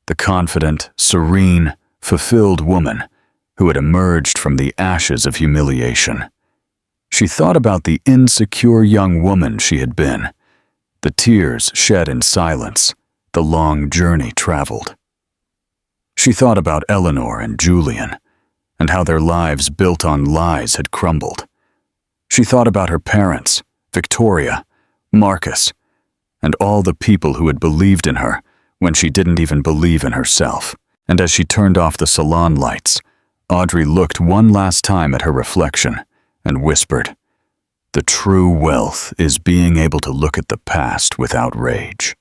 the confident, serene, fulfilled woman who had emerged from the ashes of humiliation. She thought about the insecure young woman she had been, the tears shed in silence, the long journey traveled. She thought about Eleanor and Julian, and how their lives built on lies had crumbled. She thought about her parents, Victoria, Marcus, and all the people who had believed in her when she didn't even believe in herself. And as she turned off the salon lights, Audrey looked one last time at her reflection and whispered, "The true wealth is being able to look at the past without rage."